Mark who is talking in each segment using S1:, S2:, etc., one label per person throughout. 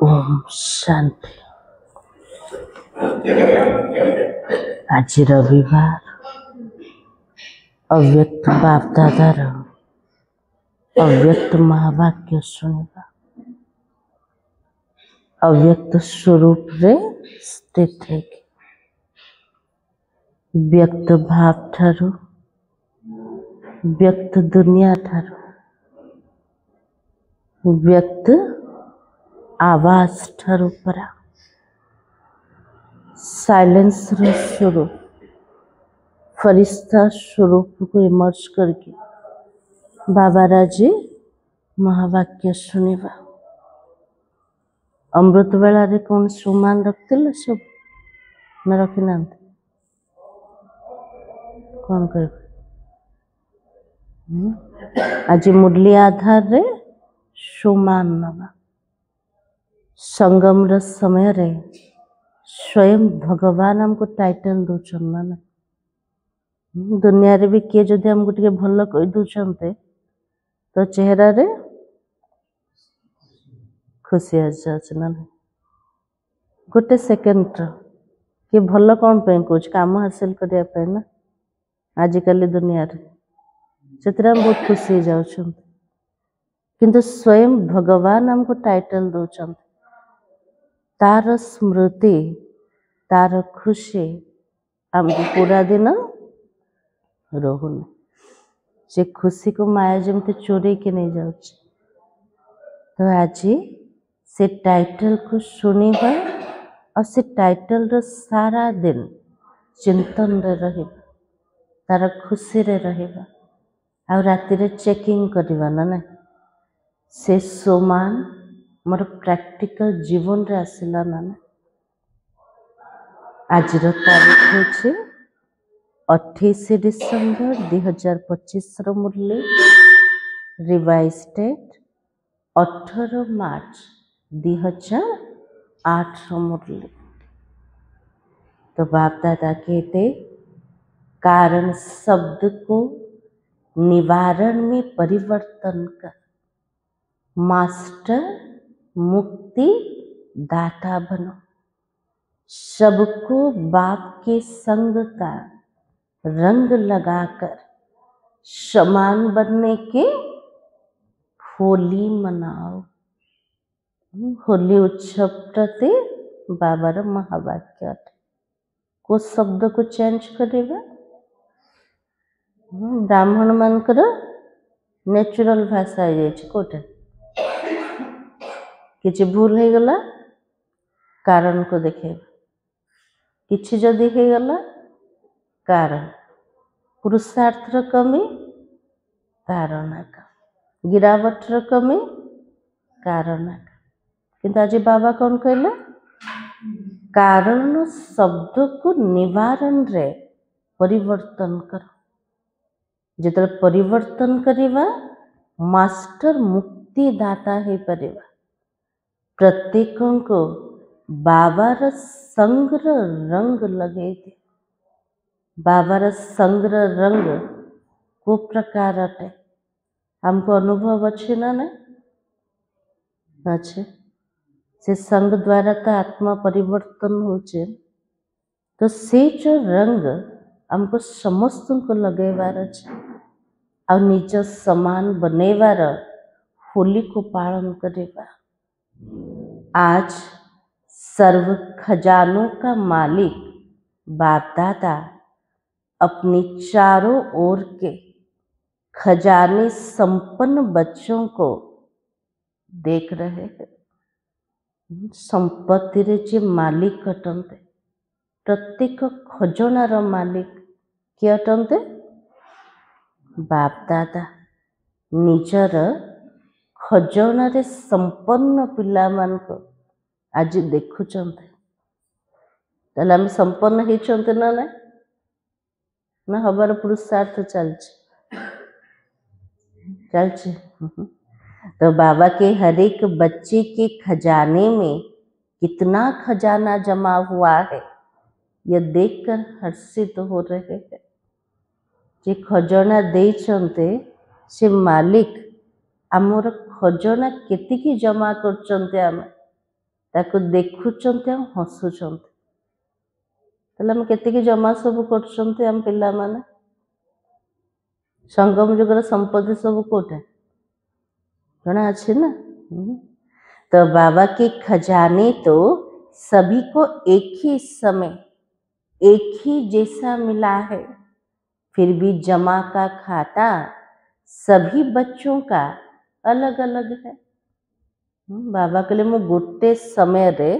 S1: ओम शांति। आज रविवार अव्यक्त बाप दादार अव्यक्त महावाक्य सुनिबा। अव्यक्त स्वरूप रे स्थित है व्यक्त भाव ठारू व्यक्त दुनिया ठारू व्यक्त आवाज ठारू परा साइलेंस रो स्वरूप फरिश्ता स्वरूप को इमर्ज करके बाबा राजे महावाक्य सुनिबा। अमृत बेला रे कौन सुमान रखते सब न रखी ना कौन कर आज मुरली आधार रे सुमान नवा संगम र समय रे स्वयं भगवान हमको टाइटल दौन ना दुनिया रे भी किए जदि हमको टिके भल कही दौरान तो चेहरा रे खुशी आ जाए गोटे सेकेंड कि भल कौन पे कौच काम हासिल करने ना आजिकल दुनिया रे से हम बहुत खुशी हो जाऊँ किंतु स्वयं भगवान हमको टाइटल दौरान तार स्मृति तार खुशी हमको पूरा दिन रोहुन से खुशी को माया जमती चोरी के नहीं जाऊँ तो आज से टाइटल को सुनिबा और से टाइटल रो सारा दिन चिंतन रे रहिबा तार खुशी रे रहिबा और राति रे चेकिंग करबा ना से सोमान मोर प्रैक्टिकल जीवन रे आसिला ना आज रो तारीख होचे 28 डिसेंबर 2025 रो मुरली रिवाइज डेट 18 मार्च 2008 रो मुरली। तो बाप दादा कहते कारण शब्द को निवारण में परिवर्तन कर मास्टर मुक्ति दाता बनो। सबको बाप के संग का रंग लगाकर समान बनने के होली मनाओ। होली उत्सव प्रति बाबार महावाक्य को शब्द को चेंज करेगा ब्राह्मण मानकर नेचुरल भाषा कोटे किसी भूल हो गला कारण को देखेगा किसी जदि हो गला कारण पुरुषार्थ कमी कारण गिरावट कमी कारण किंतु आज बाबा कौन कहले कारण शब्द को निवारण रे परिवर्तन कर जिते परिवर्तन करिवा मास्टर मुक्ति दाता है परिवा प्रत्येक को बाबार संग्र रंग लगे थे बाबार संग्र रंग को प्रकार है हमको अनुभव अच्छे ना अच्छे से संग द्वारा तो आत्मा परिवर्तन होचे तो से जो रंग हमको समस्त को लगेबार अच्छे और निज समान बनेबार होली को पालन करेगा। आज सर्व खजानों का मालिक बाप दादा अपनी चारों ओर के खजाने संपन्न बच्चों को देख रहे हैं। संपत्ति रे जे मालिक अटंते प्रत्येक खजनार मालिक किए अटंते बाप दादा निजर खजनारे संपन्न पिला मान को आज देखुचंते ताले हम संपन्न होइचंते ना हबार पुरुषार्थ चलছে तो बाबा के हर एक बच्चे के खजाने में कितना खजाना जमा हुआ है यह देखकर हर्षित हो रहे हैं। जे खजाना देइचंते से मालिक आमर खजना केतिकी जमा करचंते आमे ताको देखुचंते हम हसुचंते तले हम केतिकी जमा सब करचंते हम पिल्ला माने संगम जुगर संपत्ति सब कोटे जना अच्छे ना। तो बाबा के खजाने तो सभी को एक ही समय एक ही जैसा मिला है, फिर भी जमा का खाता सभी बच्चों का अलग अलग है। बाबा कहले मु गोटे समय रे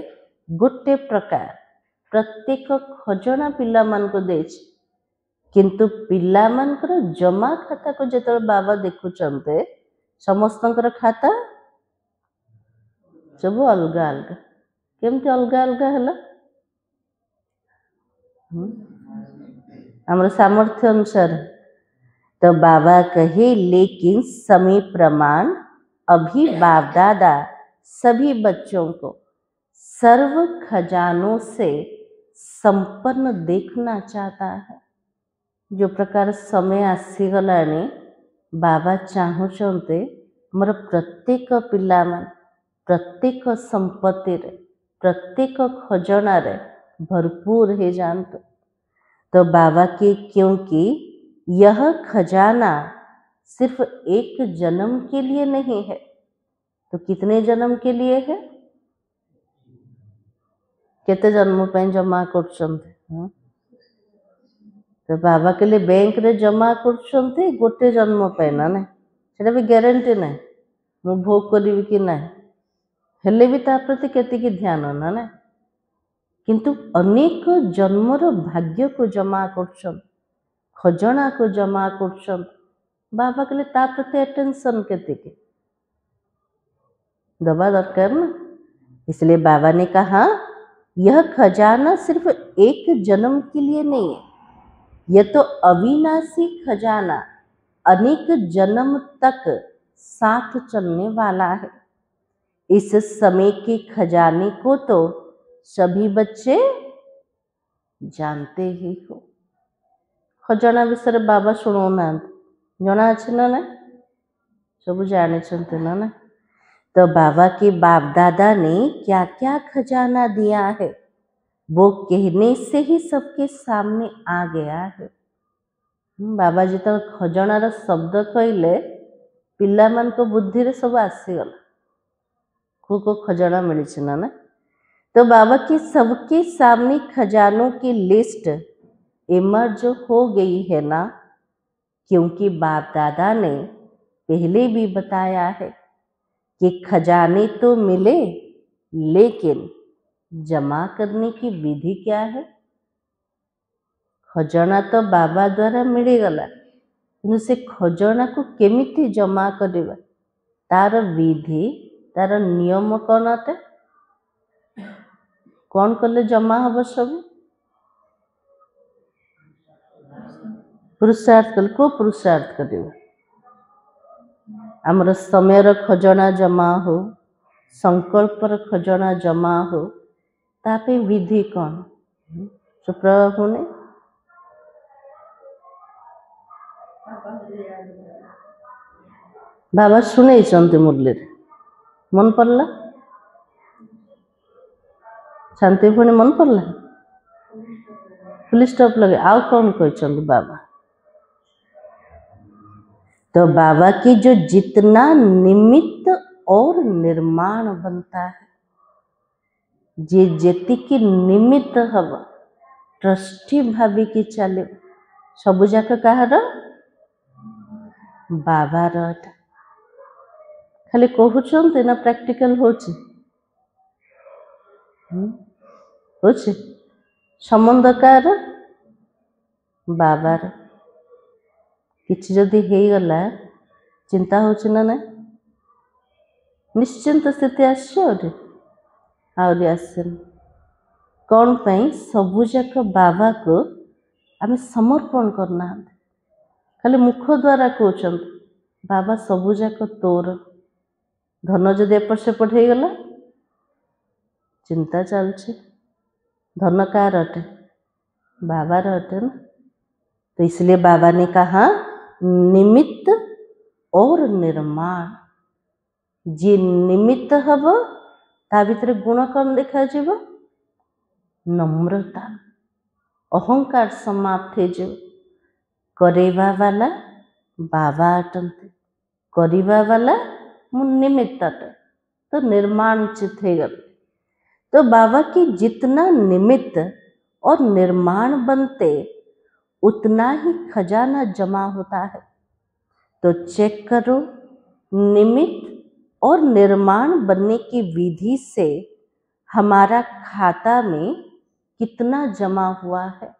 S1: गोटे प्रकार प्रत्येक खजना पिला मान को देछि, किंतु पिला मानकर जमा खाता को जेतବେଳେ बाबा देखुचंते समस्तंकर खाता सब अलगा अलगा केमती अलगा अलगा है हमारे सामर्थ्य अनुसार। तो बाबा कहे लेकिन समय प्रमाण अभी बाप दादा सभी बच्चों को सर्व खजानों से संपन्न देखना चाहता है। जो प्रकार समय आसीगलानी बाबा चाहूचंते मोर प्रत्येक पिला मान प्रत्येक संपत्ति रे प्रत्येक खजना रे भरपूर हो जाते। तो बाबा के क्योंकि यह खजाना सिर्फ एक जन्म के लिए नहीं है, तो कितने जन्म के लिए है? केते जन्म पे जमा करछंते? तो बाबा के लिए बैंक रे जमा करछंते गोटे जन्म पे ना ने सेटा भी गारंटी नहीं मु भोग करी कि नहीं हेले भी ता प्रति केतिकी ध्यान ना ने, किंतु अनेक जन्मर भाग्य को जमा करछन खजना को जमा करछन बाबा के लिए ता प्रति अटेंशन केतिकी दबा दरकार ना। इसलिए बाबा ने कहा यह खजाना सिर्फ एक जन्म के लिए नहीं है, यह तो अविनाशी खजाना अनेक जन्म तक साथ चलने वाला है। इस समय के खजाने को तो सभी बच्चे जानते ही हो। खजाना विषय बाबा शुणुना जना अच्छे ना ना सब जाने ना ना। तो बाबा के बाप दादा ने क्या क्या खजाना दिया है वो कहने से ही सबके सामने आ गया है। बाबा जी तो खजनार शब्द कहले पिला मान को बुद्धि रे सब आसीगला को खजना मिली ना ना। तो बाबा के सबके सामने खजानों की लिस्ट इमर्ज हो गई है ना, क्योंकि बाप दादा ने पहले भी बताया है कि खजाने तो मिले लेकिन जमा करने की विधि क्या है। खजना तो बाबा द्वारा मिलगला कि से खजना को केमिति जमा करवा तार विधि तार नियम कौन अटे कौन कले जमा हम सब पुरुषार्थ कल को पुरुषार्थ करवा आमर समय खजना जमा हो संकल्पर खजना जमा हो तापे विधि कौन सुप्रभु ने बाबा शुणे मुरली मन पड़ला शांति पुणी मन पड़ला फुल स्टॉप लगे आउ कौन कहते बाबा। तो बाबा की जो जितना निमित्त और निर्माण बनता है जे जेति की निमित्त हम ट्रस्टी भावी की चले सबु जाक कहार बाबार खाली कहते ना प्रैक्टिकल होची संबंध कार बाबार किछि जदि हे गला चिंता होची ना ना निश्चिंत स्थिति आसे कौन पाई सबुजाक बाबा को आम समर्पण करना खाली मुख द्वारा कहते बाबा सबुजाक तोर धन जदि एपट सेपट हो गला चिंता चलছে धन कार अटे बाबार अटे ना। तो इसलिए बाबा ने कहा निमित्त और निर्माण जी निमित्त हब ता भितर गुण कौन देखा जीव नम्रता अहंकार समाप्त हो करेवा वाला बाबा अटंती करिवा वाला मु निमित्त अटे तो निर्माण चित हो गए। तो बाबा की जितना निमित्त और निर्माण बनते उतना ही खजाना जमा होता है। तो चेक करो निमित्त और निर्माण बनने की विधि से हमारा खाता में कितना जमा हुआ है।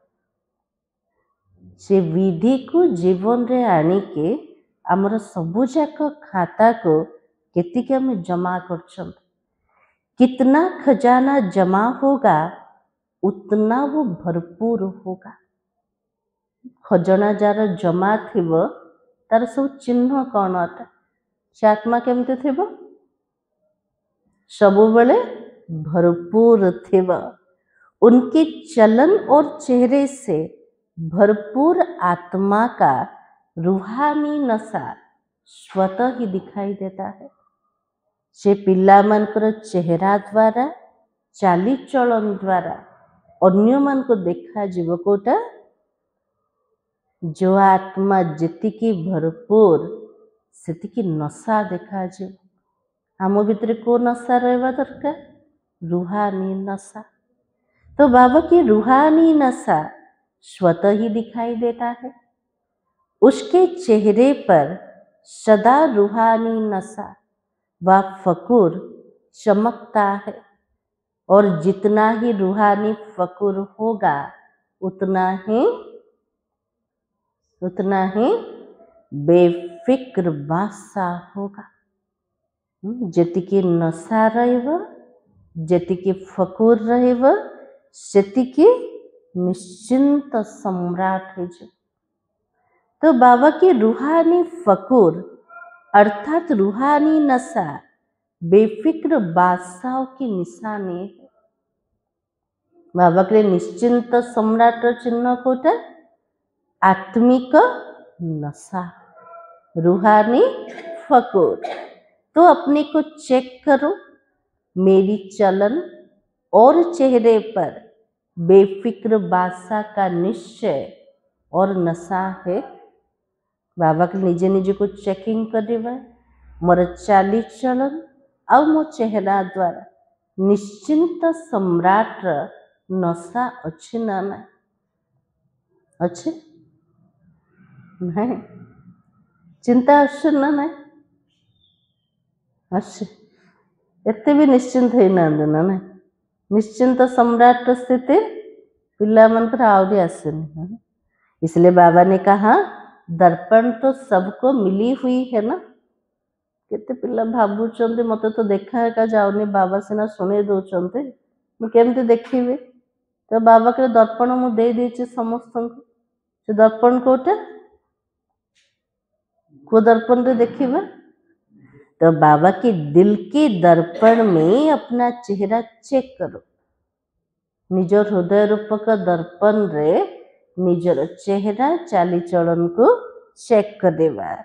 S1: से विधि को जीवन रे आनी के आमर सबु जाक खाता को केतिके हमें जमा कर कितना खजाना जमा होगा उतना वो भरपूर होगा। खजाना जार जमा थिब तार सब चिन्ह कौन अटे से आत्मा केमती थिब सबु बेले भरपूर थिब। उनके चलन और चेहरे से भरपूर आत्मा का रूहानी नशा स्वतः ही दिखाई देता है। से पिला मानकर चेहरा द्वारा चाली चलन द्वारा अन्य मान को देखा जीव कोटा जो आत्मा जीतिकी भरपूर सेतिकी नशा देखा जीव। आम भितर को नशा रहा दरकार रूहानी नशा। तो बाबा की रूहानी नशा स्वतः ही दिखाई देता है। उसके चेहरे पर सदा रूहानी नशा व फकूर चमकता है और जितना ही रूहानी फकूर होगा उतना ही बेफिक्र बादशाह होगा। जतिकी नशा रहिब जतिकी फकूर रहिब सेतिकी निश्चिंत सम्राट है। तो बाबा की रूहानी फकूर अर्थात रूहानी नशा बेफिक्र बादशाह की निशानी है। बाबा के निश्चिंत सम्राट चिन्ह कोटा आत्मिक नशा रूहानी फकूर। तो अपने को चेक करो मेरी चलन और चेहरे पर बेफिक्र बादशाह का निश्चय और नशा है। बाबा के निजे निजे को चेकिंग करवा मोर चाली चलन और मो चेहरा द्वारा निश्चिंत सम्राट नशा अच्छी ना ना अच्छे नहीं चिंता अच्छे ना नहीं अच्छे एते भी निश्चिंत है ना देना नहीं निश्चिंत सम्राट स्थिति पिला मन पर आवरी आसेनी। इसलिए बाबा ने कहा दर्पण तो सबको मिली हुई है ना। केते पिला भावुचंती मते तो देखा एका जाउनी बाबा सिना सुने दउचंती मु केमती देखिबे। तो बाबा के दर्पण मु दे देछि समस्त को से दर्पण कोटा को दर्पण रे देखिबे। तो बाबा के दिल के दर्पण में अपना चेहरा चेक करो। निजर हृदय रूपक दर्पण रे निजर चेहरा चाली चलन को चेक कर देवा।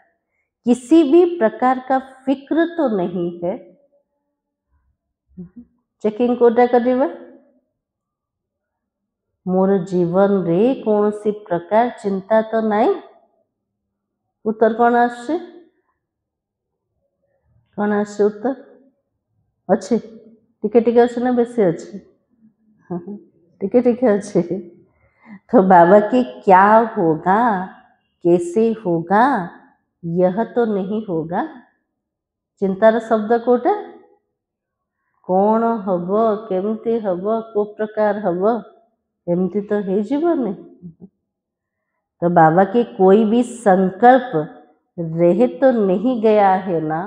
S1: किसी भी प्रकार का फिक्र तो नहीं है। चेकिंग कोटा कर देवा मोर जीवन रे कौन सी प्रकार चिंता तो नहीं। उत्तर कौन आसे उत्तर अच्छे टिके टिके अच्छे ना बेसी अच्छे टिके टिके अच्छे। तो बाबा की क्या होगा कैसे होगा यह तो नहीं होगा। चिंतार शब्द कोटा कौन हब केमती हब को प्रकार हब एमती तो हो जीवनी। तो बाबा के कोई भी संकल्प रह तो नहीं गया है ना।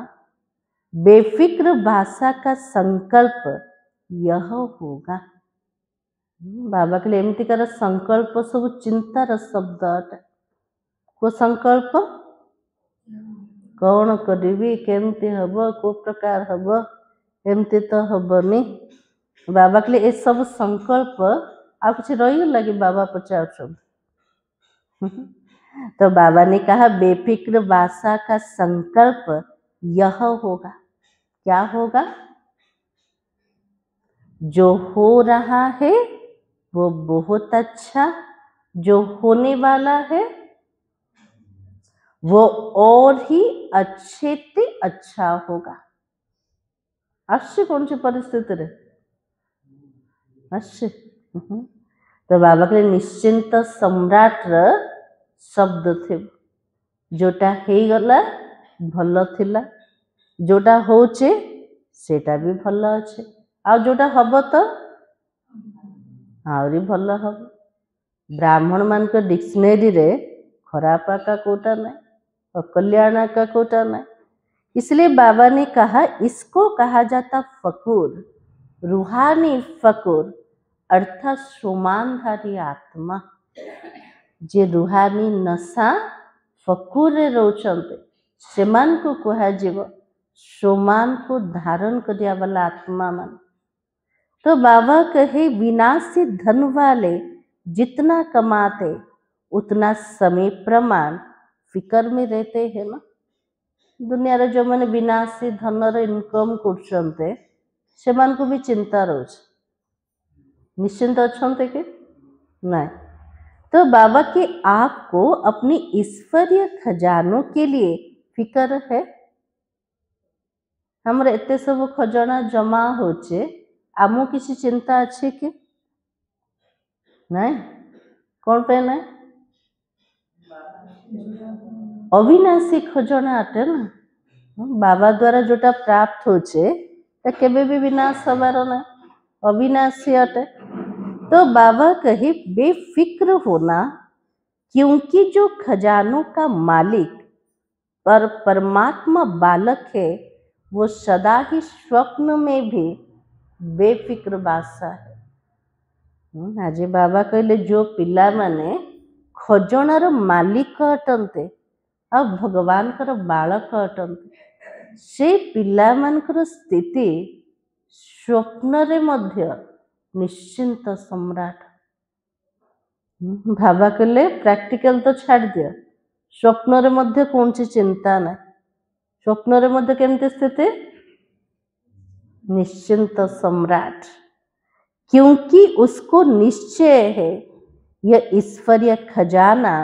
S1: बेफिक्र भाषा का संकल्प यह होगा। बाबा के लिए एमती कर संकल्प सब चिंतार शब्द अटे। को संकल्प कौन करी केमती हब को प्रकार हब एमती तो हबनी। बाबा के लिए ये सब संकल्प आ कुछ रही लगे बाबा पचार। तो बाबा ने कहा बेफिक्र भाषा का संकल्प यह होगा। क्या होगा? जो हो रहा है वो बहुत अच्छा, जो होने वाला है वो और ही अच्छे से अच्छा होगा। अवश्य कौन सी परिस्थिति रे अवश्य तो बाबा के निश्चिंत सम्राट शब्द थे। जोटा गला भल थिला, जोटा होचे सेटा भी भल अच्छे, आ जोटा हब तो आहरी भल हम। ब्राह्मण मान को डिक्शनरी रे खराब आका कोटा नहीं, अकल्याण आका कोटा नहीं। इसलिए बाबा ने कहा इसको कहा जाता फकूर, रूहानी फकूर अर्थात सोमानधारी आत्मा। जे रूहानी नशा फकूर रोचंते सेमान को कहा जीव सोमान को धारण करिया वाला आत्मा मान। तो बाबा कहे विनाशी धन वाले जितना कमाते उतना समय प्रमाण फिकर में रहते हैं ना। दुनिया रे जो मैंने विनाशी धन रे इनकम करछन्ते सेमान को भी चिंता रोज निश्चिंत अच्छन्ते के नहीं। तो बाबा के आपको अपनी ईश्वरीय खजानों के लिए फिकर है। हमरे एते सब खजाना जमा होचे आमो किसी चिंता अच्छे के नहीं? कौन पे नहीं? अविनाशी खजाना अटे ना। बाबा द्वारा जोटा प्राप्त होचे तो केबे भी विनाश हबार ना, अविनाशी अटे। तो बाबा कहे बेफिक्र होना, क्योंकि जो खजानों का मालिक पर परमात्मा बालक है वो सदा ही स्वप्न में भी बेफिक्र बासा है। आज बाबा कहले जो पिला माने खजानार मालिक अटंते आ भगवान कर बालक अटंते से पिला मानकर स्थिति स्वप्न रे मध्य निश्चिंत सम्राट। भाबा कहले प्रैक्टिकल तो छाड़ दिया, स्वप्न रे मध्य कौन सी चिंता ना। स्वप्न रे मध्य केमती स्थिति निश्चिंत सम्राट, क्योंकि उसको निश्चय है यह ईश्वरीय खजाना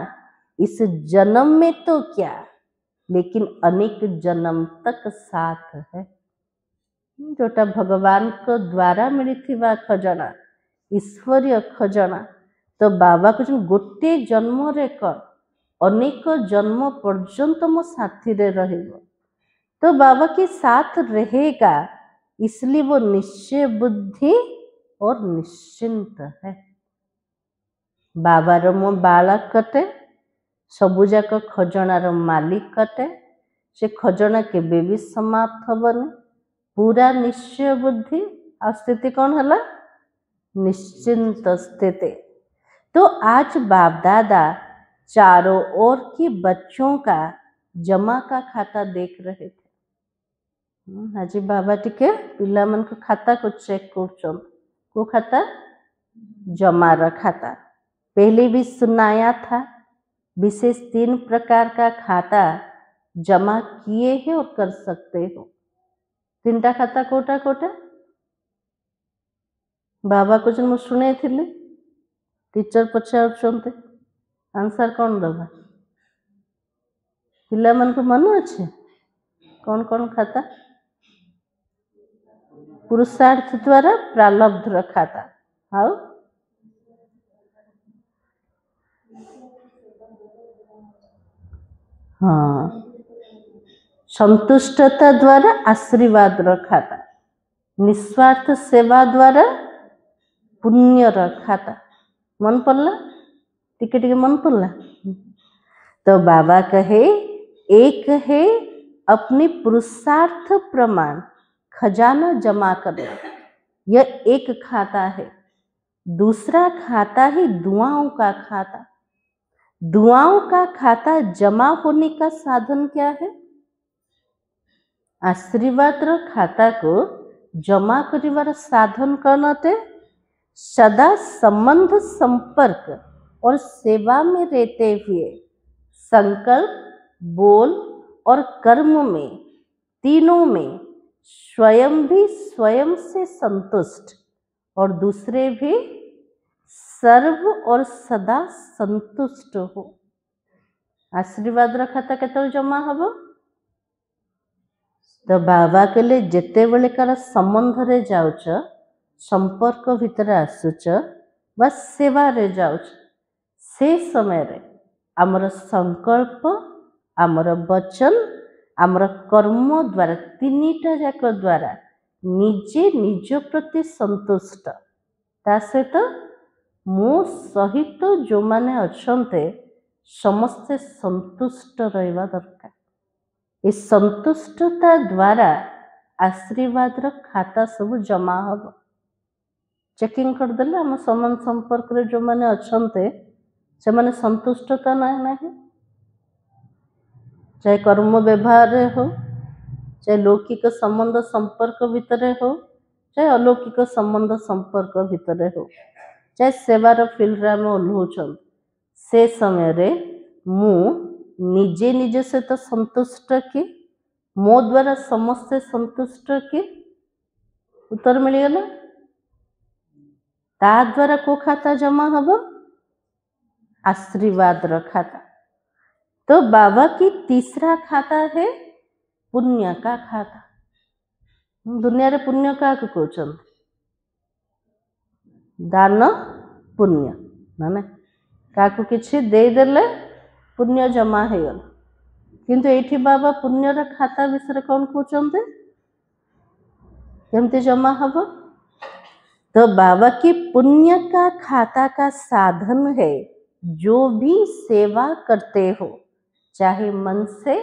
S1: इस जन्म में तो क्या लेकिन अनेक जन्म तक साथ है। जोटा भगवान को द्वारा मिली थी वह खजाना ईश्वरीय खजाना तो बाबा को गोटे जन्म रे कर अनेक जन्म पर्यंत मो साथी रे रहेगा। तो बाबा के साथ रहेगा, इसलिए वो निश्चय बुद्धि और निश्चिंत है। बाबार मो बालक कटे, सबुजाक खजानार मालिक कटे, से खजाना केबे भी समाप्त हबनी। पूरा निश्चय बुद्धि आ स्थिति कौन हला निश्चिंत स्थिति। तो आज बाप दादा चारों ओर के बच्चों का जमा का खाता देख रहे थे। आज बाबा टिके पिला मन को खाता को चेक कर को खाता जमा खाता। पहले भी सुनाया था विशेष 3 प्रकार का खाता जमा किए हैं और कर सकते हो। 3टा खाता कोटा कोटा बाबा को जो शुणे थिले टीचर पचार आंसर कौन दबा पिला मन को मन अच्छे कौन कौन खाता पुरुषार्थ द्वारा प्रारब्ध खाता। हाँ हाँ संतुष्टता द्वारा आशीर्वाद खाता, निस्वार्थ सेवा द्वारा पुण्य खाता। मन पड़ला टिके टिके मन पड़ला। तो बाबा कहे एक है अपने पुरुषार्थ प्रमाण खजाना जमा करना, यह एक खाता है। दूसरा खाता है दुआओं का खाता। दुआओं का खाता जमा होने का साधन क्या है? आशीर्वाद खाता को जमा करिवार साधन कौन थे? सदा संबंध संपर्क और सेवा में रहते हुए संकल्प बोल और कर्म में तीनों में स्वयं भी स्वयं से संतुष्ट और दूसरे भी सर्व और सदा संतुष्ट हो। आशीर्वाद खाता केतल जमा हम तो बाबा कहले जेते बेले कार संबंध रे जाउच संपर्क भितर आसुच बा सेवा रे जाउच से समय रे आमर संकल्प आमर वचन आमर कर्म द्वारा तीनिटा जाक द्वारा निजे निज प्रति संतुष्ट ता सहित मो सहित जो माने अछन्ते समस्ते संतुष्ट रहबा दरकार। इस संतुष्टता द्वारा आशीर्वाद रो खाता सब जमा हम चेकिंग कर देले हम समान संपर्क रे जो माने अछन्ते से माने संतुष्टता ना चाहे कर्म व्यवहार रे हो चाहे लौकिक संबंध संपर्क भितर हो चाहे अलौकिक संबंध संपर्क भितर हो चाहे सेवार फील्ड में ओह्लौछन से समय रे मु निजे निजे सहित संतुष्ट कि मो द्वारा समस्ते संतुष्ट कि उत्तर मिलगला ता द्वारा को खाता जमा हम आशीर्वाद रो खाता। तो बाबा की तीसरा खाता है पुण्य का खाता। दुनिया रे पुण्य का कहउछन दान पुण्य माने काकु किछि दे देले पुण्य जमा हे गल किंतु एठी बाबा पुण्य रा खाता विषय कौन कहउछन्ते केमते जमा हबो। तो बाबा की पुण्य का खाता का साधन है जो भी सेवा करते हो चाहे मन से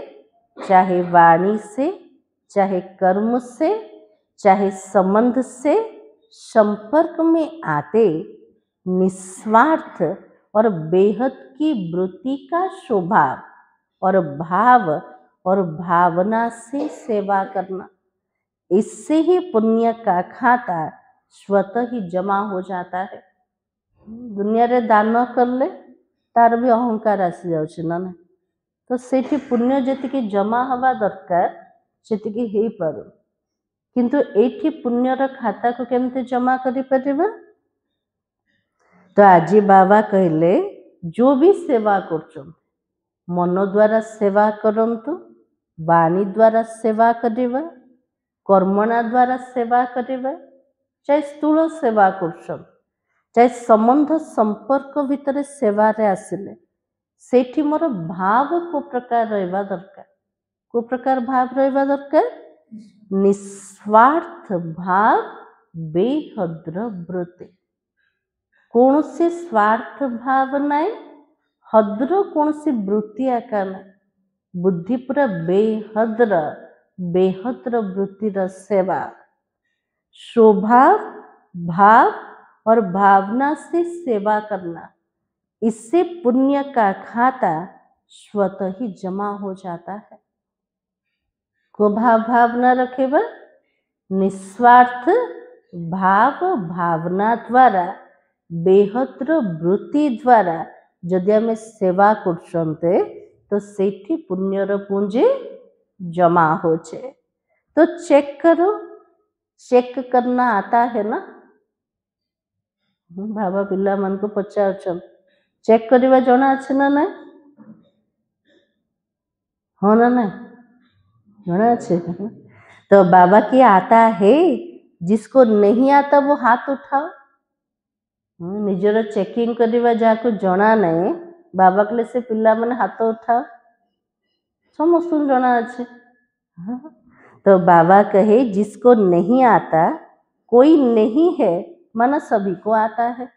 S1: चाहे वाणी से चाहे कर्म से चाहे संबंध से संपर्क में आते निस्वार्थ और बेहद की वृत्ति का स्वभाव और भाव और भावना से सेवा करना इससे ही पुण्य का खाता स्वतः ही जमा हो जाता है। दुनिया रे दान करले तार भी अहंकार आसी जाउछि ना तो सेठी पुण्य जतिके जमा हवा दरकार सेतिके हेई पारो किंतु एठी पुण्य रा खाता को केमते जमा करि परिबा। तो आज बाबा कहले जो भी सेवा करछन मन द्वारा सेवा करंतु वाणी द्वारा सेवा करिबा कर्मणा द्वारा सेवा करिबा चाहे स्थूल सेवा करछन चाहे संबंध संपर्क भितर सेवा रे आसिले सेठी मोर भाव को प्रकार रहबा दरकार को प्रकार भाव रहबा दरकार निस्वार्थ भाव बेहद्र वृत्ति कौन से स्वार्थ भाव नाई हद्र कौन सी वृत्ति आका ना बुद्धि पूरा बेहद्र वृत्ति सेवा स्वभाव भाव और भावना से सेवा करना इससे पुण्य का खाता स्वतः ही जमा हो जाता है। को भावना रखेबा निस्वार्थ भाव भावना द्वारा बेहद्र वृत्ति द्वारा जदि आम सेवा करछन्ते तो सेठी पुण्यर पुंजी जमा होचे। तो चेक करो चेक करना आता है ना बाबा पिला मन को पचार चेक करवा जना अच्छे ना ना हो ना ना जना अच्छे। तो बाबा की आता है जिसको नहीं आता वो हाथ उठाओ निजर चेकिंग करवा जहाँ जना नहीं बाबा के से पिला माने हाथ उठाओ समस्त जना अच्छे। तो बाबा कहे जिसको नहीं आता कोई नहीं है माना सभी को आता है।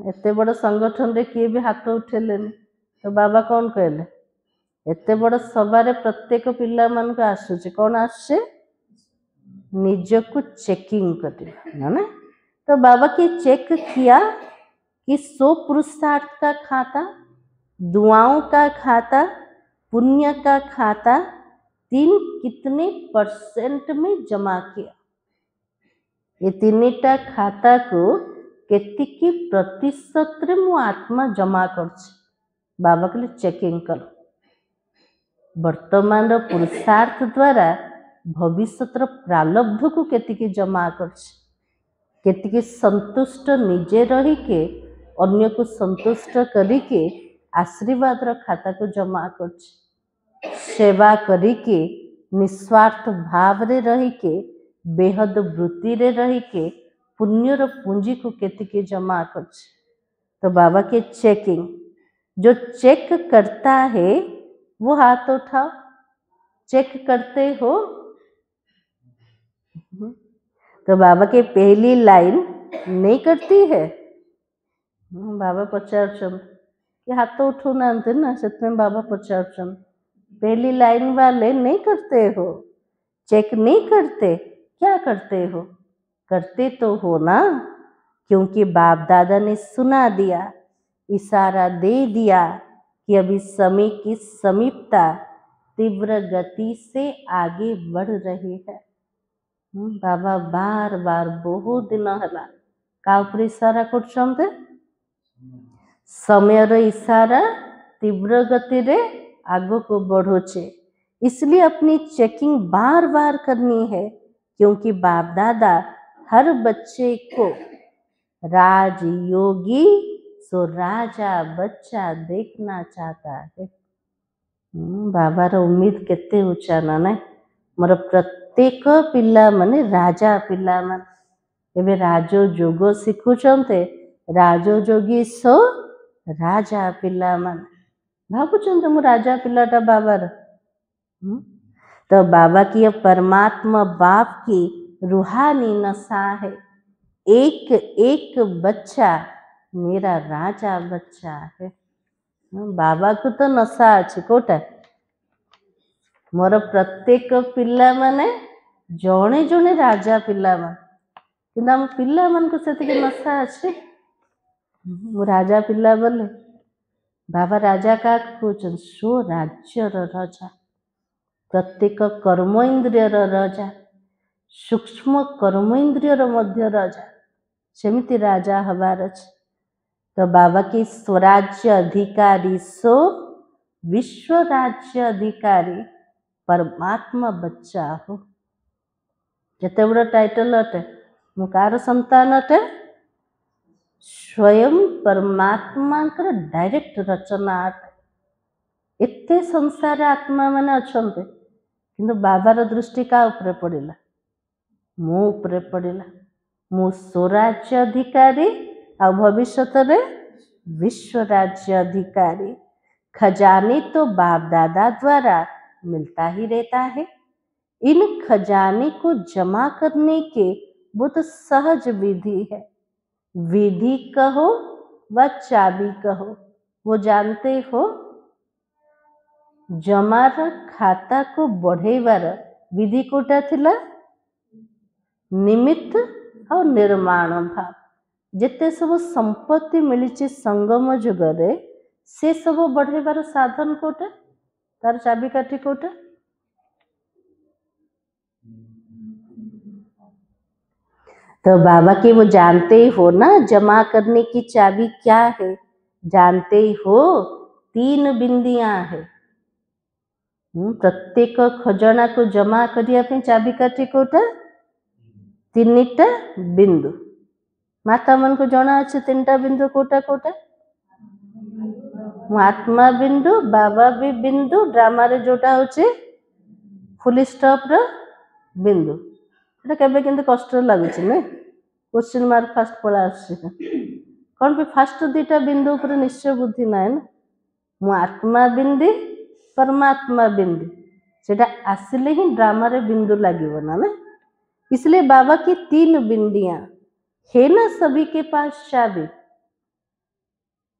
S1: एते बड़ संगठन रे किए भी हाथ उठेलेनी तो बाबा कौन कहले एते बड़ सभारे प्रत्येक पिला मान को आसुचे कौन आसुचे निजको चेकिंग करना ना। तो बाबा की चेक किया कि 100 पुरुषार्थ का खाता दुआओं का खाता पुण्य का खाता 3 कितने % में जमा किया ये तीनटा खाता को केतिकी प्रतिशत रे मु आत्मा जमा करछि बाबा के चेकिंग कर वर्तमान पुरुषार्थ द्वारा भविष्यतर प्रारब्ध को केतिकी जमा करछि, केतिकी संतुष्ट निजे रही के अन्य को संतुष्ट करिके आशीर्वाद खाता को जमा करछि, सेवा करिके निस्वार्थ भाव रे रही के बेहद वृत्ति रे रही के पुण्यर पूंजी को केतिकी जमा करछि। तो बाबा के चेकिंग, जो चेक करता है वो हाथ उठाओ, चेक करते हो। तो बाबा के पहली लाइन नहीं करती है, बाबा पचार हाथ तो उठू ना से बाबा पचार पहली लाइन वाले नहीं करते हो, चेक नहीं करते, क्या करते हो? करते तो हो ना, क्योंकि बाप दादा ने सुना दिया, इशारा दे दिया कि अभी समय की समीपता तीव्र गति से आगे बढ़ रही है। बाबा बार बार बहुत दिन है का इशारा कर समय इशारा तीव्र गति रे आगो को बढ़ोचे, इसलिए अपनी चेकिंग बार बार करनी है, क्योंकि बाप दादा हर बच्चे को राजयोगी सो राजा बच्चा देखना चाहता है। बाबार उम्मीद केते ऊंचा ना ना, मोर प्रत्येक पिला माने राजा पिला मान एबे राजयोग शिखुचंते, राजयोगी सो राजा पिला मान भावुचंते मु राजा पिलाटा बाबार। तो बाबा की परमात्मा बाप की रूहानी नशा है, एक एक बच्चा मेरा राजा बच्चा है। बाबा को तो नशा अच्छे कोटा, मोर प्रत्येक पिला माने जणे जणे राजा पिला मान, कि आम पिला मान को से नशा अच्छे मु राजा पिला बोले। बाबा राजा का कहते सो राज्यर राजा, प्रत्येक कर्म इंद्रियर राजा, सूक्ष्म कर्म इंद्रियर मध्य राजा, सेमिति राजा हबार अछि। तो बाबा की स्वराज्य अधिकारी सो विश्व राज्य अधिकारी परमात्मा बच्चा हो। केते बड़ टाइटल अटे, मु कार संतान अटे, स्वयं परमात्मा डायरेक्ट रचना अटे। एते संसार आत्मा माने अछंते, किंतु बाबार दृष्टि का उपरे पड़िला, मो उपरे पड़िला। मु स्वराज्य अधिकारी आ भविष्यत रे विश्व राज्य अधिकारी। खजाने तो बाप दादा द्वारा मिलता ही रहता है। इन खजाने को जमा करने के बहुत सहज विधि है, विधि कहो व चाबी कहो, वो जानते हो। जमार खाता को बढ़ेवार विधि कोटा थिला निमित्त और निर्माण भाव। जिते सब संपत्ति मिली संगम जुगरे से सब बढ़ेवार साधन कोटा, तार चाबिकाठी कोटा। तो बाबा के वो जानते ही हो ना जमा करने की चाबी क्या है, जानते ही हो 3 बिंदियां है। प्रत्येक खजाना को जमा करिया पे चाबिकाठी कोटा 3टा बिंदु। माता मन को जना अच्छे 3टा बिंदु कोटा कोटा, आत्मा बिंदु, बाबा भी बिंदु, ड्रामा रे जोटा होचे फुल स्टॉप रो बिंदु। एटा केबे किंतु कष्ट लागुछि ने, क्वेश्चन मार्क फास्ट पळा आछि कोन पे फास्ट 2टा बिंदु ऊपर निश्चय बुद्धि नाय ना। मु आत्मा बिंदी परमात्मा बिंदु सेटा आसिले ही ड्रामा रे बिंदु लागिवो ना ना। इसलिए बाबा की 3 बिंदियां है ना, सभी के पास चाबी।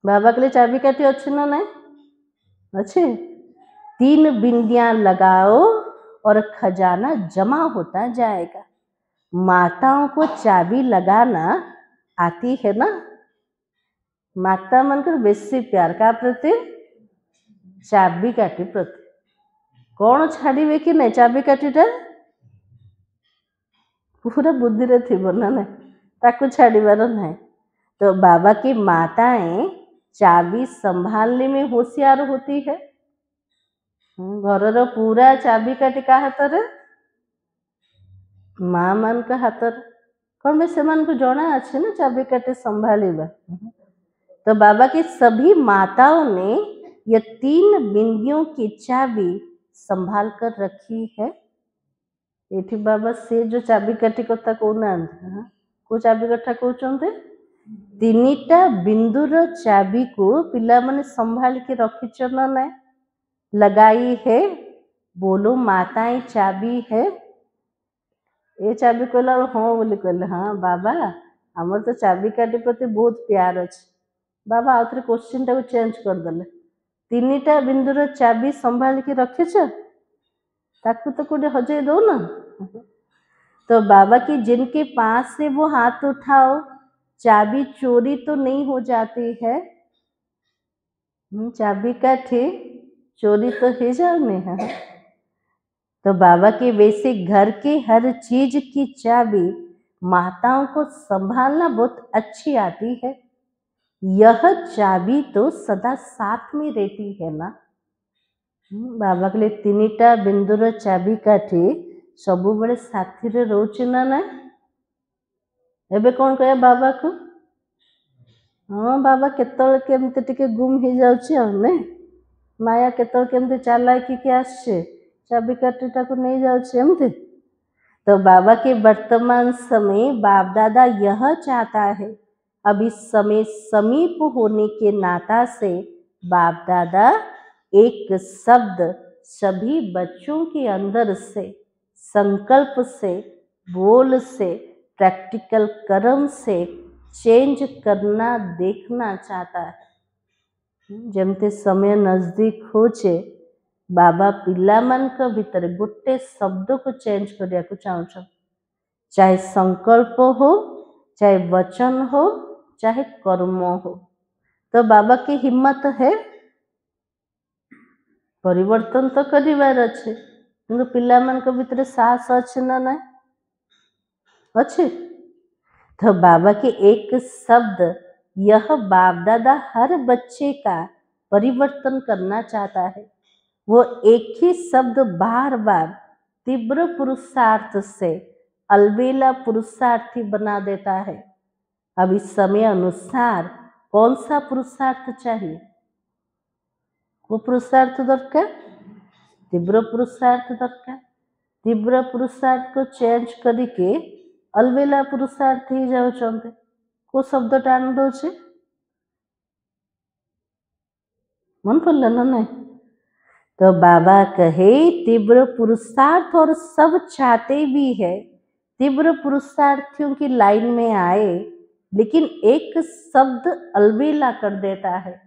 S1: बाबा के लिए चाबी काठी अच्छी ना नहीं अच्छे। 3 बिंदियां लगाओ और खजाना जमा होता जाएगा। माताओं को चाबी लगाना आती है ना, माता मन को बेसी प्यार का प्रति चाबी काठी प्रति। कौन छाड़े कि नहीं चाबी काठीटा पूरा बुद्धि रे थिबो ना नहीं, ताकू छाड़ीबार नहीं। तो बाबा की माताएं चाबी संभालने में होशियार होती है। घर रो पूरा चाबी काठी का हाथ रे माँ मान का हाथ कौन से मान को जना अच्छे ना चाबिकाठी संभालिबा। तो बाबा की सभी माताओं ने ये 3 बिंदियों की चाबी संभाल कर रखी है। एठी बाबा से जो चाबिकाठी कथा कहना को चाबिकाठा कहते 3टा बिंदुर चाबी को पिला माने संभाल के रखिच ना ना लगाई है। बोलो माताएं चाबी है। ये चाबी कहला हाँ बोली कहले हाँ बाबा आमर तो चाबिकाठी प्रति बहुत प्यार अच्छे। बाबा आउ थे क्वेश्चन टाको चेंज करदे 3टा बिंदुर चाबी संभाल के रखिच ताकू तो कोटे हजे दो ना। तो बाबा की जिनके पास से वो हाथ उठाओ चाबी चोरी तो नहीं हो जाती है। चाबिकाठी चोरी तो ही जाने है। तो बाबा के वैसे घर के हर चीज की चाबी माताओं को संभालना बहुत अच्छी आती है। यह चाबी तो सदा साथ में रहती है ना। बाबा के लिए 3टा बिंदुर चाबिकाठी सबु बड़े साथी रे रोचे ना ना। एबे कौन कहे बाबा को हाँ बाबा केतल केमते टिके गुम हो जाउछि माया केतल केमते चालाकी के आछे चाबिकाठीटा को नहीं जाउछि एमते। तो बाबा के वर्तमान समय बाप दादा यह चाहता है अब इस समय समीप होने के नाता से बाप दादा एक शब्द सभी बच्चों के अंदर से संकल्प से बोल से प्रैक्टिकल कर्म से चेंज करना देखना चाहता है। जमते समय नजदीक होचे बाबा पिला मान का भीतर गोटे शब्द को चेंज करिया को चाहूछ। चाहे संकल्प हो चाहे वचन हो चाहे कर्म हो। तो बाबा की हिम्मत है परिवर्तन तो करिवार अच्छे किंतु पिला मान का भीतर साहस अच्छे ना ना अच्छे। तो बाबा के एक शब्द यह बाप दादा हर बच्चे का परिवर्तन करना चाहता है। वो एक ही शब्द बार बार तीव्र पुरुषार्थ से अलबेला पुरुषार्थी बना देता है। अब इस समय अनुसार कौन सा पुरुषार्थ चाहिए वो पुरुषार्थ दरकार तीव्र पुरुषार्थ दरकार। तीव्र पुरुषार्थ को चेंज करके अलबेला पुरुषार्थ ही जाउछन्ते को शब्द टाण दौचे मन पड़ला ना नहीं। तो बाबा कहे तीव्र पुरुषार्थ और सब चाहते भी है तीव्र पुरुषार्थियों की लाइन में आए लेकिन एक शब्द अलबेला कर देता है।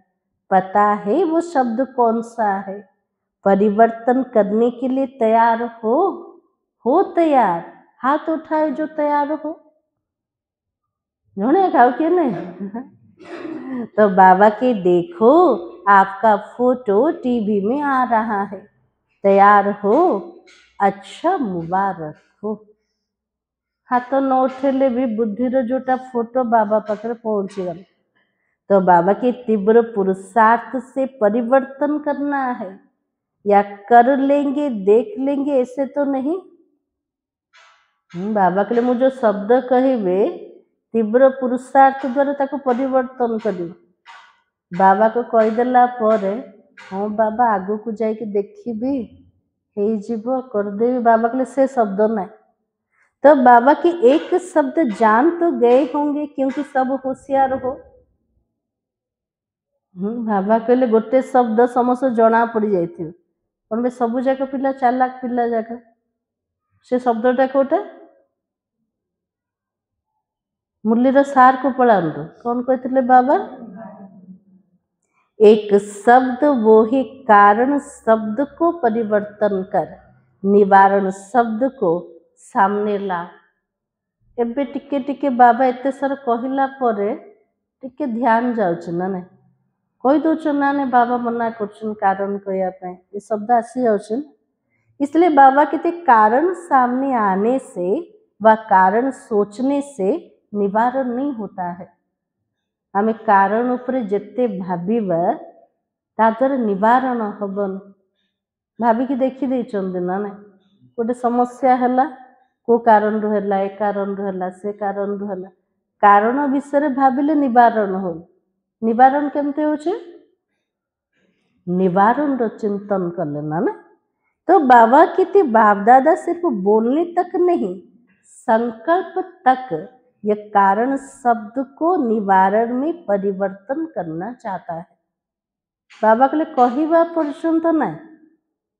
S1: पता है वो शब्द कौन सा है। परिवर्तन करने के लिए तैयार हो तैयार हाथ उठाए जो तैयार हो जोने खाओ के नहीं। तो बाबा के देखो आपका फोटो टीवी में आ रहा है तैयार हो अच्छा मुबारक हो। हाथ न उठेले भी बुद्धिर जोटा फोटो बाबा पाखे पहुंची गल। तो बाबा के तीव्र पुरुषार्थ से परिवर्तन करना है या कर लेंगे देख लेंगे ऐसे तो नहीं। बाबा के लिए मुझे शब्द कहबे तीव्र पुरुषार्थ द्वारा ताको परिवर्तन करी बाबा को कहीदेला हाँ बाबा आगु को जाके देखी करदेवी बाबा के लिए से शब्द ना। तो बाबा की एक शब्द जान तो गए होंगे क्योंकि सब होशियार हो। बाबा कहले गोटे शब्द समस्त जना पड़ जाइए कौन सबू जाक पिला चालाक पिला जाक से शब्दटा कौटा मुरलीर सार को पढ़ातु कौन कहते बाबा एक शब्द वो ही कारण शब्द को परिवर्तन कर निवारण शब्द को सामने ला। एबे टिके टिके बाबा एते सारा कहला परे टिके ध्यान जाउछ ना नहीं कही दौच ना नहीं बाबा मना कर कारण कहया ये शब्द आसी जाउछ। इसलिए बाबा कहते कारण सामने आने से व कारण सोचने से निवारण नहीं होता है। आमे कारण उपरे जेते भाबिबा तादर निवारण हबन। भाबिकी देखी देइचंदी ना नहीं गोटे समस्या हैला को कारण रहला ए कारण रहला से कारण रहला कारण विषय भाविले निवारण हो निवारण केमते होचे निवारण रो चिंतन कले ना तो बाबा किती बाप दादा सिर्फ बोलने तक नहीं संकल्प तक ये कारण शब्द को निवारण में परिवर्तन करना चाहता है बाबा कहले कहवा पर्यंत ना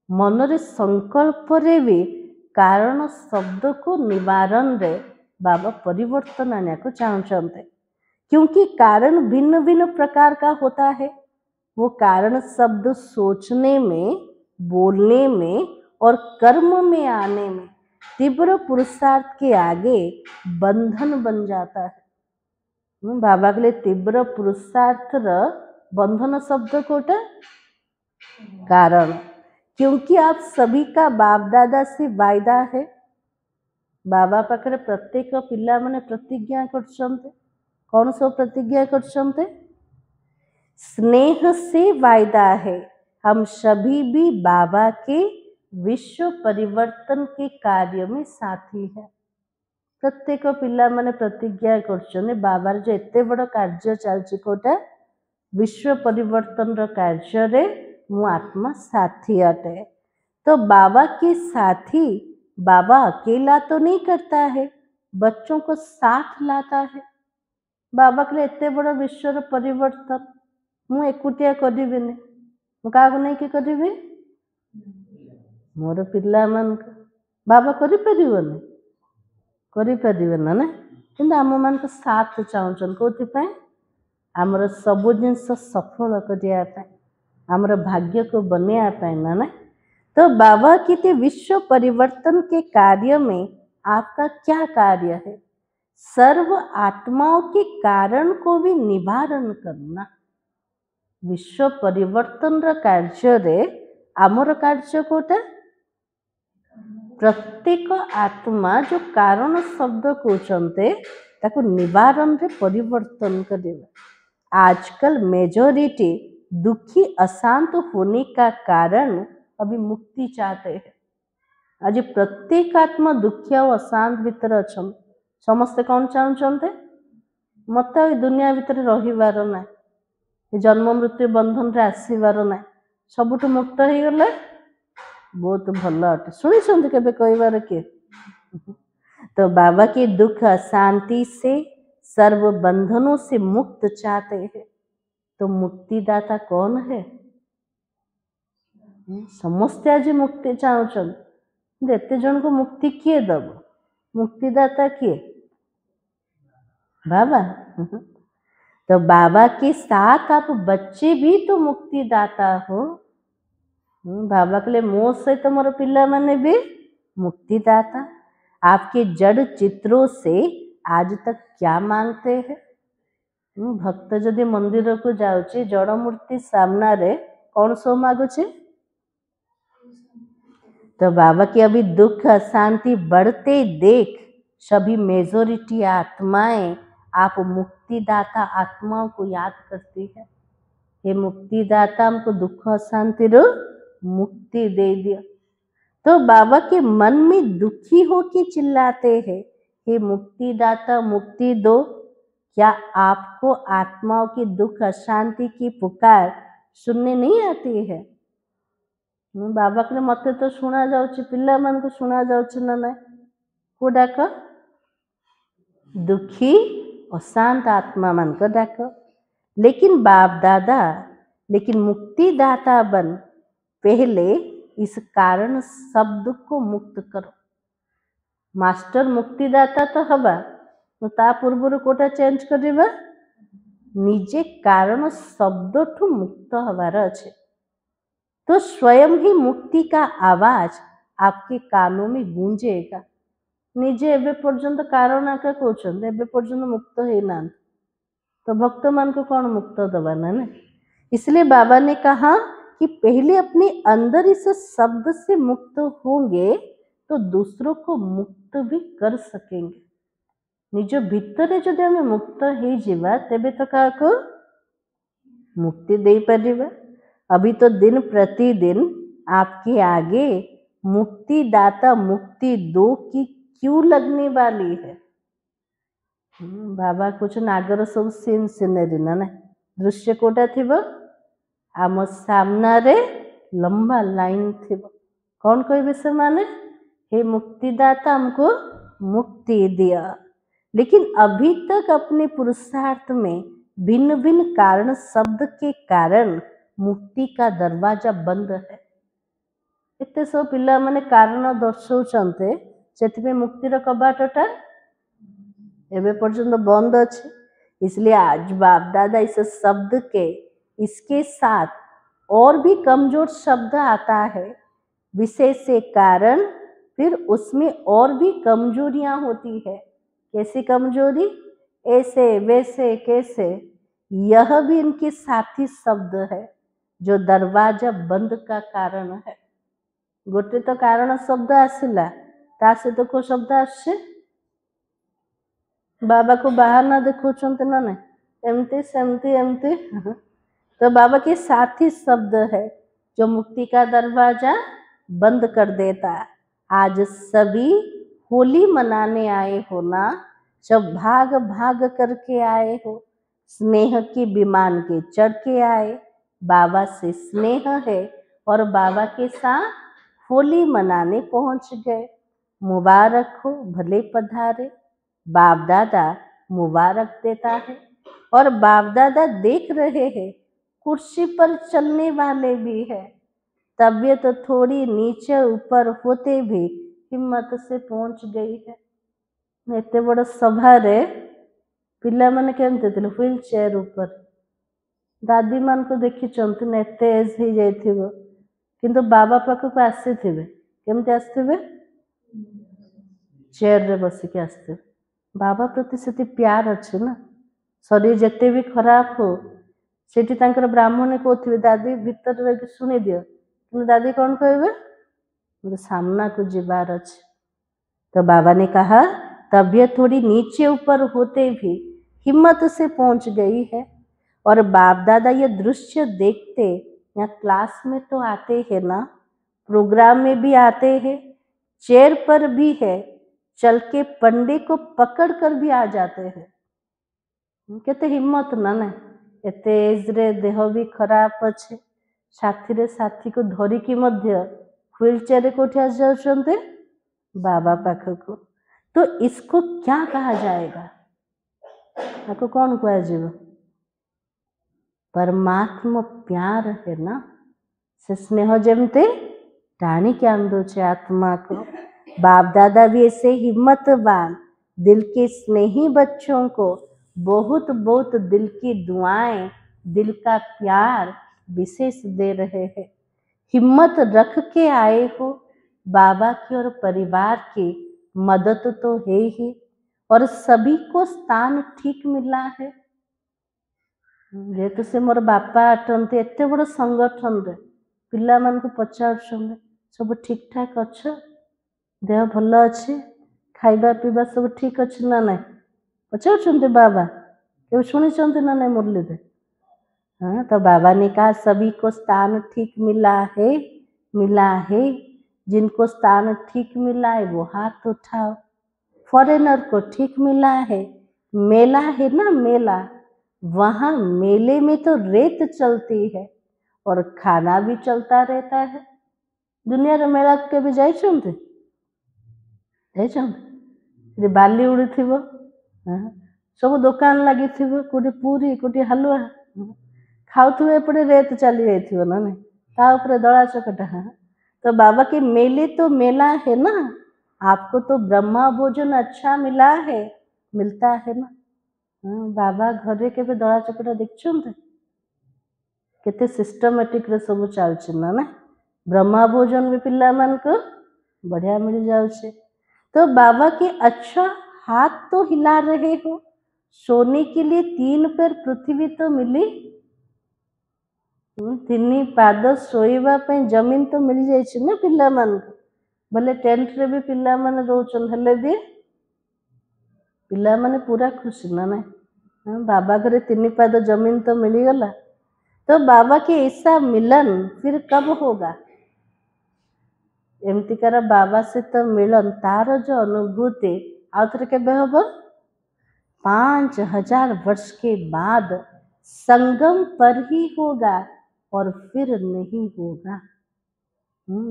S1: मनरे संकल्प रे भी कारण शब्द को निवारण रे बाबा परिवर्तन आने को चाहते क्योंकि कारण भिन्न भिन्न प्रकार का होता है वो कारण शब्द सोचने में बोलने में और कर्म में आने में तीव्र पुरुषार्थ के आगे बंधन बन जाता है बाबा के लिए तीव्र पुरुषार्थ बंधन शब्द कोटा कारण क्योंकि आप सभी का बाप दादा से वायदा है बाबा पाखरे प्रत्येक पिला माने प्रतिज्ञा करछन्ते कौन सब प्रतिज्ञा करछन्ते स्नेह से वायदा है हम सभी भी बाबा के विश्व परिवर्तन के कार्य में साथी है प्रत्येक पिला माने प्रतिज्ञा करछन्ते बाबार जो एते बड़ कार्य चलछि कोटा विश्व परिवर्तन रो कार्य रे मु आत्मा साथी अटे तो बाबा के साथी बाबा अकेला तो नहीं करता है बच्चों को साथ लाता है बाबा के लिए एते बड़ विश्व परिवर्तन मु एकुटिया करिबिनी मु कागु नहीं कि करिबि मोर पिला मान बाबा करि परिबनी करि परिबे ना किंतु आम मान को साथ चाहछन कोथि पे आमर सब जिनस सफल करिया पे आमर भाग्य को बनया पे ना तो बाबा किते विश्व परिवर्तन के कार्य में आपका क्या कार्य है सर्व आत्माओं के कारण को भी निवारण करना विश्व परिवर्तन रा कार्य रे आमर कार्य कोटा प्रत्येक आत्मा जो कारण शब्द कहते ताको निवारण रे परिवर्तन करेगा आजकल मेजॉरिटी दुखी अशांत होने का कारण अभी मुक्ति चाहते हैं आज प्रत्येक आत्मा दुखिया और अशांत भीतर अच्छा समस्ते कौन चाहते मत दुनिया भीतर रहीबार ना जन्म मृत्यु बंधन रे आसीबार ना सबुठ मुक्त हो गले बहुत भल अटे शुणी केबे कहबार किए तो बाबा के दुख शांति से सर्व बंधनों से मुक्त चाहते हैं तो मुक्तिदाता कौन है समस्ते आज मुक्ति चाहछन एते जन को मुक्ति किए दब मुक्तिदाता किए बाबा तो बाबा के साथ आप बच्चे भी तो मुक्तिदाता हो बाबा के लिए मो सहित मोर पिला माने भी मुक्तिदाता आपके जड़ चित्रों से आज तक क्या मांगते हैं भक्त जदि मंदिर को जाउची जड़ मूर्ति सामना रे कौन सो मागुचे तो बाबा की अभी दुख अशांति बढ़ते देख सभी मेजोरिटी आत्माएं आप मुक्तिदाता आत्माओं को याद करती है ये मुक्तिदाता हमको दुख अशांति रो मुक्ति दे दिया तो बाबा के मन में दुखी हो के चिल्लाते हैं हे मुक्तिदाता मुक्ति दो क्या आपको आत्माओं की दुख अशांति की पुकार सुनने नहीं आती है बाबा के मत तो शुणा जाउची पिला मान को शुणा जाउची ना ना को डाक दुखी अशांत आत्मा मान को डाक लेकिन बाप दादा लेकिन मुक्तिदाता बन पहले इस कारण शब्द को मुक्त करो मास्टर मुक्तिदाता तो हवा तो ता पूर्व कोटा चेंज करिबा निजे कारण शब्द ठू मुक्त हवार अच्छे तो स्वयं ही मुक्ति का आवाज आपके कानों में गूंजेगा निजे एबे पर्यंत कारण आका कहउछन एबे पर्यंत मुक्त है ना तो भक्त मान को कौन मुक्त दबा ना इसलिए बाबा ने कहा कि पहले अपने अंदर इस शब्द से मुक्त होंगे तो दूसरों को मुक्त भी कर सकेंगे निज भितर जदि आम मुक्त हो जिबा तेबे तो काको मुक्ति दे परिबा अभी तो दिन प्रतिदिन आपके आगे मुक्तिदाता मुक्ति दो की क्यों लगने वाली है। बाबा कुछ नागर सब सीन सीनेरी ना ना दृश्य कोटा थिबो आम सामना रे लंबा लाइन थिबो कौन कहबे से माने हे मुक्तिदाता हमको मुक्ति दिया। लेकिन अभी तक अपने पुरुषार्थ में भिन्न भिन्न कारण शब्द के कारण मुक्ति का दरवाजा बंद है। एते सब पिला माने कारण दर्शाउछन्ते सेथिबे मुक्तिर कबाटटा एबे पर्यंत बंद अच्छे। इसलिए आज बाप दादा इस शब्द के इसके साथ और भी कमजोर शब्द आता है विशेष से कारण, फिर उसमें और भी कमजोरियां होती है। कैसी कमजोरी, ऐसे वैसे कैसे, यह भी इनके साथी शब्द है जो दरवाजा बंद का कारण है। गोटे तो कारण शब्द आसिला ता सहित को शब्द आसे बाबा को बाहर ना देखो ना ना एमती सेमती एमती तो बाबा के साथी शब्द है जो मुक्ति का दरवाजा बंद कर देता। आज सभी होली मनाने आए हो ना, जब भाग भाग करके आए हो, स्नेह के विमान के चढ़ के आए, बाबा से स्नेह है और बाबा के साथ होली मनाने पहुंच गए। मुबारक हो, भले पधारे। बाप दादा मुबारक देता है और बाप दादा देख रहे हैं कुर्सी पर चलने वाले भी है। तबीयत थोड़ी नीचे ऊपर होते भी हिम्मत से पहुंच गई है। एते बड़ सभा रे पिला माने केमते थिले व्हील चेयर ऊपर दादी मान को देखी चंती ने एते एज ही जाइथिबो किंतु बाबा पाखक आसीथिबे केमते आसीथिबे चेयर रे बसी के आसीथिबे। बाबा प्रति सेति प्यार अच्छे ना, शरीर जिते भी खराब हो सेठी तांकर ब्राह्मण कहते दादी भीतर रही शुणी दियो कि दादी कौन कहबे मुझे सामना को जीवार अच्छे। तो बाबा ने कहा तबीयत थोड़ी नीचे ऊपर होते भी हिम्मत से पहुंच गई है। और बाप दादा ये दृश्य देखते यहाँ क्लास में तो आते हैं ना, प्रोग्राम में भी आते हैं, चेयर पर भी है, चल के पंडे को पकड़ कर भी आ जाते हैं। केते हिम्मत ना ना एते एज रे देह भी खराब अच्छे, साथी रे साथी को धरिकी मध्य व्हील चेयर कोठी आ जाउछन्ते बाबा पाखक। तो इसको क्या कहा जाएगा, आपको कौन कहा जीव परमात्मा प्यार है ना, से स्नेह जमते टाणी के आंदोचे आत्मा को। बाप दादा भी ऐसे हिम्मतवान दिल के स्नेही बच्चों को बहुत बहुत दिल की दुआएं, दिल का प्यार विशेष दे रहे हैं। हिम्मत रख के आए हो, बाबा की और परिवार की मदद तो है ही और सभी को स्थान ठीक मिला है। जेहेतु से मोर बापा अटंती एते बड़ संगठन रे पिला मान को पचार सब ठीक ठाक अच्छ, देह भल अच्छे, खाइबा पीबा सब ठीक अच्छे ना ना पचार बाबा के शुणी ना ना मुरली रे। हाँ, तो बाबा ने कहा सभी को स्थान ठीक मिला है। जिनको स्थान ठीक मिला है वो हाथ उठाओ। फॉरेनर को ठीक मिला है, मेला है ना मेला, वहाँ मेले में तो रेत चलती है और खाना भी चलता रहता है। दुनिया रे मेला के भी जाई बाली उड़ी थिबो, सब दुकान लगी थिबो, कोटी पूरी कोटी हलवा खाउथुबे एपटे रेत चली जाइथिबो ना नहीं ता ऊपर दड़ा चकटा। तो बाबा के मेले तो मेला है ना, आपको तो ब्रह्मा भोजन अच्छा मिला है, मिलता है ना। बाबा घरे के भी दड़ा चकटा देखछन्ते केते सिस्टमेटिक रे सब चलछि ना ना, ब्रह्मा भोजन भी पिला मान को बढ़िया मिल जाउछे। तो बाबा के अच्छा हाथ तो हिला रहे हो, सोने के लिए 3 पैर पृथ्वी तो मिली, 3 पाद शोइबा पे जमीन तो मिल जाइए ना पिला मान को। भले टेंट रे भी पिला माने रोचन हेले भी पिला माने पूरा खुशी ना ना। बाबा घरे 3 पाद जमीन तो मिली गला। तो बाबा के ऐसा मिलन फिर कब होगा, एमतिकार बाबा सहित मिलन तार जो अनुभूति आउ थे केबे हम 5000 वर्ष के बाद संगम पर ही होगा और फिर नहीं होगा।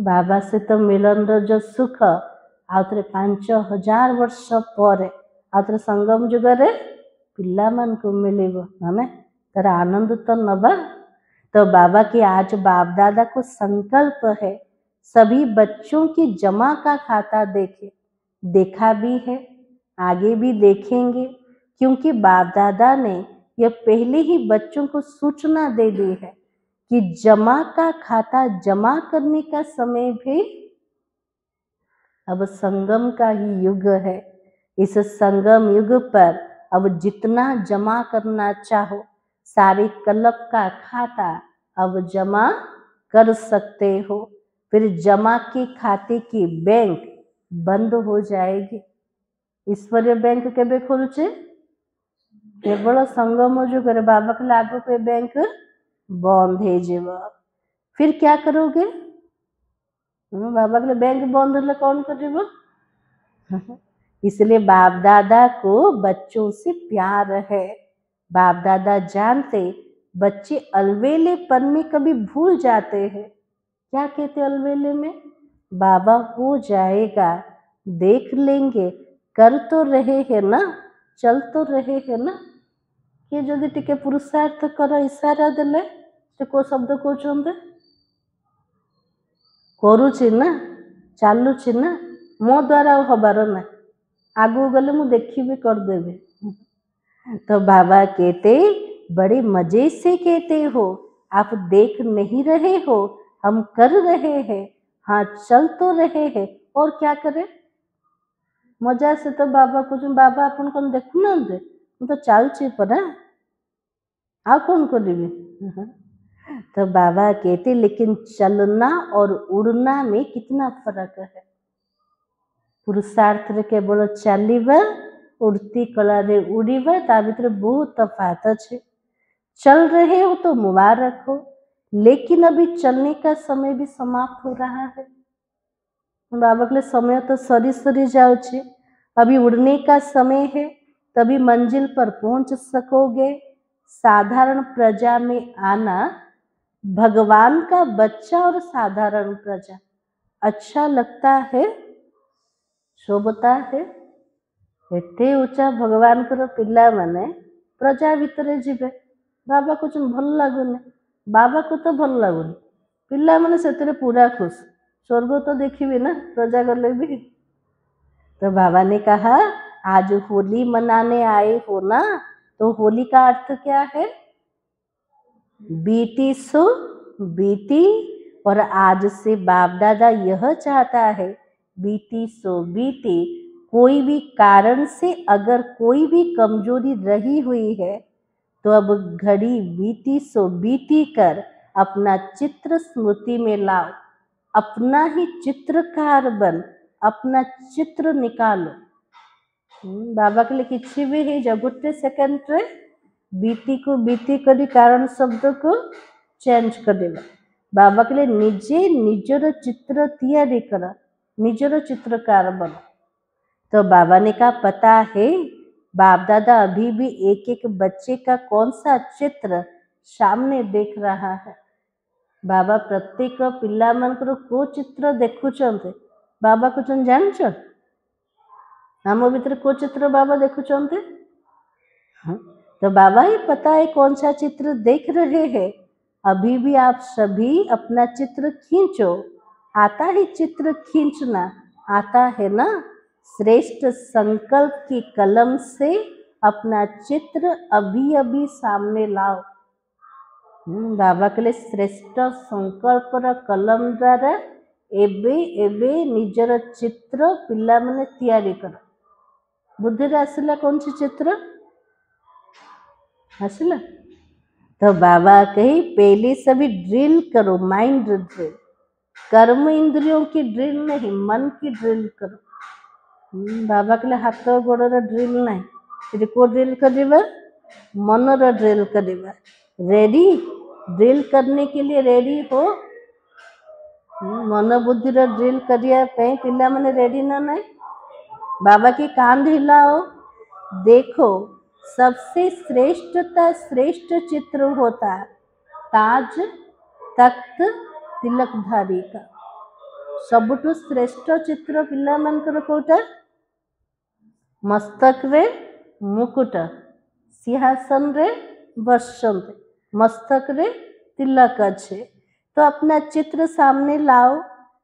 S1: बाबा सहित मिलन जो सुख आउ थे 5000 वर्ष पर आउ थे संगम जुगरे पिला मन को मिलेगा माने तार आनंद तो नबा। तो बाबा की आज बाप दादा को संकल्प है सभी बच्चों की जमा का खाता देखे, देखा भी है, आगे भी देखेंगे, क्योंकि बाप दादा ने यह पहले ही बच्चों को सूचना दे दी है कि जमा का खाता जमा करने का समय भी अब संगम का ही युग है। इस संगम युग पर अब जितना जमा करना चाहो सारे कल्प का खाता अब जमा कर सकते हो। फिर जमा के खाते की बैंक बंद हो जाएगी। ईश्वरीय बैंक केबे खोलुचे केवल संगम जुगरे बाबा के लागू पे बैंक बंद है जीव। फिर क्या करोगे? बाबा के बैंक बंद होले कौन करेगा? इसलिए बाप दादा को बच्चों से प्यार है। बाप दादा जानते बच्चे अलवेलेपन में कभी भूल जाते हैं। क्या कहते अलवेले में? बाबा हो जाएगा, देख लेंगे, कर तो रहे हैं ना, चल तो रहे हैं ना। कि जदि टिके पुरुषार्थ कर इशारा देले से को शब्द कहते करुची ना, चालुची ना, मो द्वारा हबार ना, आगू गले मु देखी भी करदेवी। तो बाबा कहते बड़े मजे से कहते हो, आप देख नहीं रहे हो, हम कर रहे हैं, हाँ चल तो रहे हैं, और क्या करें? मजा से तो बाबा कुछ बाबा अपन कौन देखु ना तो चलची पर आ कौन करी। तो बाबा कहते लेकिन चलना और उड़ना में कितना फर्क है। पुरुषार्थ केवल चलवा उड़ती कला रे उड़ीबा ता भीतर बहुत तफात है। चल रहे हो तो मुबारक हो, लेकिन अभी चलने का समय भी समाप्त हो रहा है। बाबा के लिए समय तो सरी सरी जाओ छे, अभी उड़ने का समय है, तभी मंजिल पर पहुंच सकोगे। साधारण प्रजा में आना भगवान का बच्चा और साधारण प्रजा अच्छा लगता है, शोभता है। एते ऊंचा भगवान कर पिला माने प्रजा भितर जीवे, बाबा कुछ भल लगुनि, बाबा को तो भल लगुनि, पिला माने से पूरा खुश, स्वर्ग तो देखिए ना प्रजा गले भी। तो बाबा ने कहा आज होली मनाने आए हो ना, तो होली का अर्थ क्या है? बीती सो बीती, और आज से बाप दादा यह चाहता है बीती सो बीती। कोई भी कारण से अगर कोई भी कमजोरी रही हुई है तो अब घड़ी बीती सो बीती कर अपना चित्र स्मृति में लाओ, अपना ही चित्रकार बन, अपना चित्र निकालो। बाबा के लिए किसी भी है जो गोटे सेकेंड रे बीती को बीती करी कारण शब्द को चेंज कर देगा। बाबा के लिए निजे निजर चित्र तैयारी कर, निजर चित्रकार बनो। तो बाबा ने कहा पता है बाप दादा अभी भी एक एक बच्चे का कौन सा चित्र सामने देख रहा है। बाबा प्रत्येक पिला मानकर को चित्र देखुचंते बाबा को जान छ? आम भीतर को चित्र बाबा देखुचंते? हाँ? तो बाबा ही पता है कौन सा चित्र देख रहे हैं। अभी भी आप सभी अपना चित्र खींचो, आता है चित्र खींचना, आता है ना? श्रेष्ठ संकल्प की कलम से अपना चित्र अभी अभी सामने लाओ। बाबा के लिए श्रेष्ठ संकल्प कलम द्वारा एबे एबे निजर चित्र पिला माने तैयारी कर। बुद्धि आसला कौन सी चित्र आसला? तो बाबा कही पहले सभी ड्रिल करो, माइंड ड्रिल, कर्म इंद्रियों की ड्रिल नहीं, मन की ड्रिल करो। बाबा के लिए हाथ गोड़ ड्रिल नहीं, फिर को ड्रिल करिबा? मनर ड्रिल करिबा। रेडी? ड्रिल करने के लिए रेडी हो? मन बुद्धि ड्रिल करिया पे पिला माने रेडी ना नहीं बाबा की कान हिलाओ देखो सबसे श्रेष्ठ चित्र होता ताज तख्त तिलकधारी का सबुठु श्रेष्ठ चित्र पिला मानकर कोटा मस्तक रे मुकुट सिंहासन रे बसंत मस्तक रे तिलक अच्छे तो अपना चित्र सामने लाओ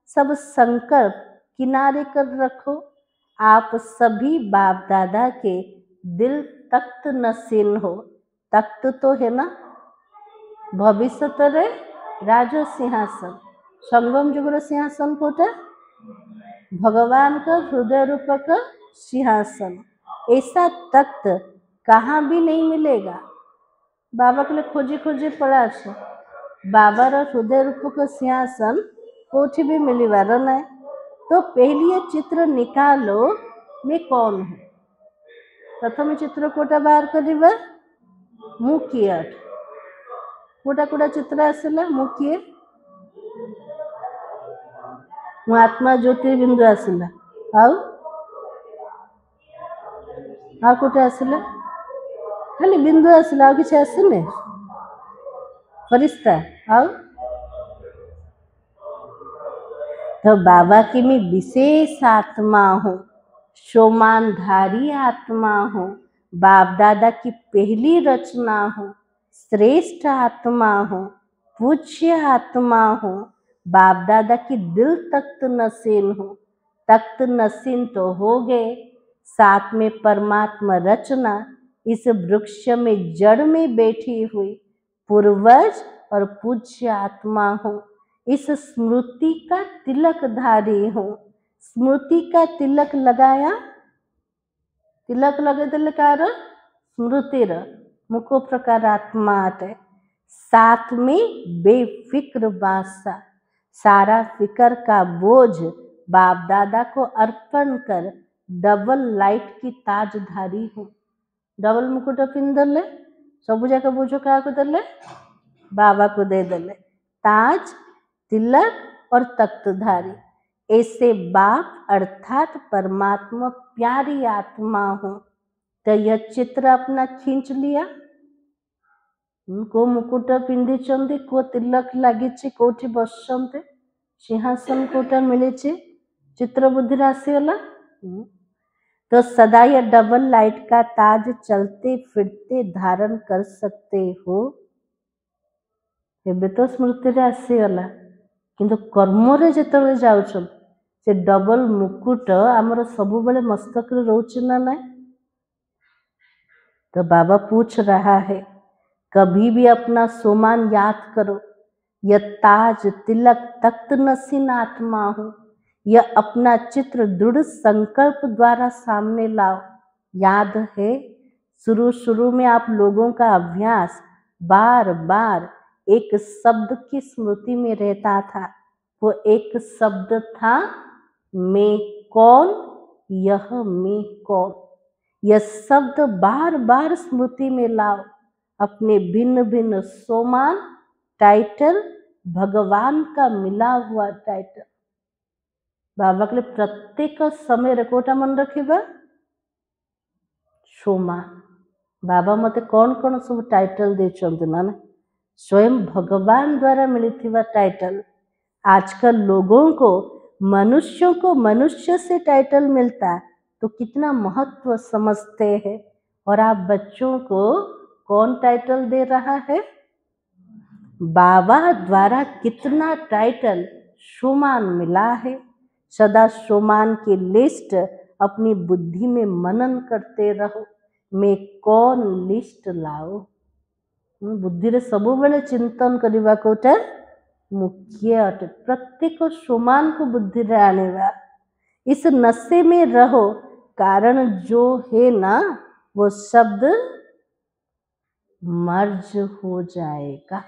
S1: सब संकल्प किनारे कर रखो आप सभी बाप दादा के दिल तख्त नसीन हो तख्त तो है ना भविष्य रे राज सिंहासन संगम जुगर सिंहासन कोटा भगवान का हृदय रूपक सिंहासन ऐसा तख्त कहाँ भी नहीं मिलेगा बाबा के लिए खोजी खोजी पड़ा बाबार हृदय रूपक सिंहासन कोठी भी मिलवार ना तो पहली ये चित्र निकालो मैं कौन हूँ प्रथम चित्र कोटा बाहर करवा मु किए कोटा कोटा चित्र आसला मु किए मु आत्मा ज्योतिर्बिंदु आसला आ कोटे आसला खाली बिंदु आसला किसी आसने फरिश्ता आओ तो बाबा की मैं विशेष आत्मा हूँ सोमानधारी आत्मा हूँ बाप दादा की पहली रचना हूँ श्रेष्ठ आत्मा हूँ पूज्य आत्मा हूँ बाप दादा की दिल तख्त नसीन हूँ तख्त नसीन तो हो गए साथ में परमात्मा रचना इस वृक्ष में जड़ में बैठी हुई पूर्वज और पूज्य आत्मा हूँ इस स्मृति का तिलकधारी हूँ स्मृति का तिलक लगाया तिलक लगे तिलकार स्मृति मुखो प्रकार आत्मा है साथ में बेफिक्र बासा सारा फिक्र का बोझ बाप दादा को अर्पण कर डबल लाइट की ताजधारी हूँ डबल मुकुट पिंदले सब जगह बोझ क्या दे बाबा को दे दले ताज तिलक और तख्तधारी ऐसे बाप अर्थात परमात्मा प्यारी आत्मा हो तो यह चित्र अपना खींच लिया को मुकुट पिंधि को तिलक लगी कोठी बसते सिंहासन कोटा मिले चित्र बुद्धि आसीगला तो सदा यह डबल लाइट का ताज चलते फिरते धारण कर सकते हो एबे तो स्मृति आसीगला किंतु कर्म रे जेतले जाउछन से डबल मुकुट आमर सब बेले मस्तक रे रोच ना नहीं तो बाबा पूछ रहा है कभी भी अपना सोमान याद करो यह ताज तिलक तख्त नसीन आत्मा हो यह अपना चित्र दृढ़ संकल्प द्वारा सामने लाओ याद है शुरू में आप लोगों का अभ्यास बार बार एक शब्द की स्मृति में रहता था वो एक शब्द था मैं कौन यह मैं कौन यह शब्द बार बार स्मृति में लाओ अपने भिन्न भिन्न सोमान टाइटल भगवान का मिला हुआ टाइटल बाबा के लिए प्रत्येक समय रेकोटा मन रखिबा सोमान बाबा मते कौन कौन सब टाइटल देचंत ना स्वयं भगवान द्वारा मिलती टाइटल आजकल लोगों को मनुष्य से टाइटल मिलता है तो कितना महत्व समझते हैं और आप बच्चों को कौन टाइटल दे रहा है बाबा द्वारा कितना टाइटल सोमान मिला है सदा सोमान की लिस्ट अपनी बुद्धि में मनन करते रहो मैं कौन लिस्ट लाओ बुद्धि रे सब बेले चिंतन करवा कोटा मुख्य अटे प्रत्येक सोमान को बुद्धि रे आनेवा इस नशे में रहो कारण जो है ना वो शब्द मर्ज हो जाएगा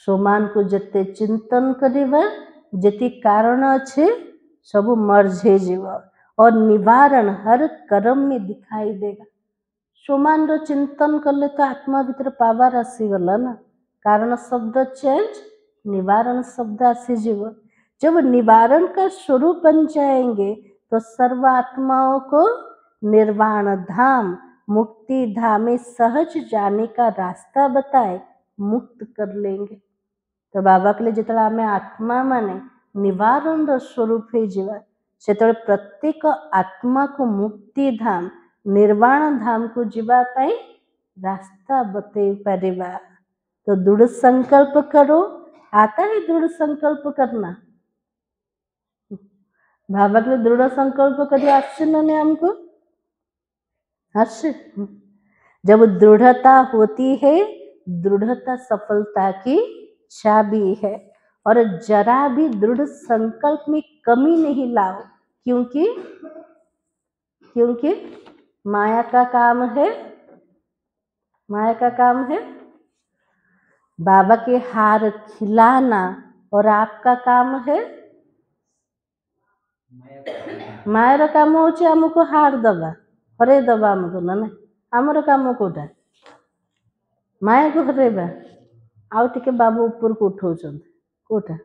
S1: सोमान को जते चिंतन करिबा जति कारण अच्छे सब मर्ज है जीव और निवारण हर कर्म में दिखाई देगा सोमान रो चिंतन करले तो आत्मा भीतर पावर आसीगला ना कारण शब्द चेंज निवारण शब्द आसीजीव जब निवारण का स्वरूप बन जाएंगे तो सर्व आत्माओं को निर्वाण धाम मुक्ति धाम में सहज जाने का रास्ता बताए मुक्त कर लेंगे। तो बाबा कहले जितेबाला आमे आत्मा माने निवारण स्वरूप हो जावा सेतबेले प्रत्येक आत्मा को मुक्ति धाम निर्वाण धाम को जीवा पाई रास्ता बतई पारिबा। तो दृढ़ संकल्प करो। आता है दृढ़ संकल्प करना? बाबा के दृढ़ संकल्प कभी आश्चर्य नहीं हमको आश्चर्य। जब दृढ़ता होती है, दृढ़ता सफलता की चाबी है। और जरा भी दृढ़ संकल्प में कमी नहीं लाओ, क्योंकि माया का काम है, माया का काम है बाबा के हार खिलाना, और आपका काम है मायर काम होची हमको हार दबा हरे दबा हमको ना आमर काम कोटा माया को हरेबा आउ टिके बाबा ऊपर को उठाउछन कोटा।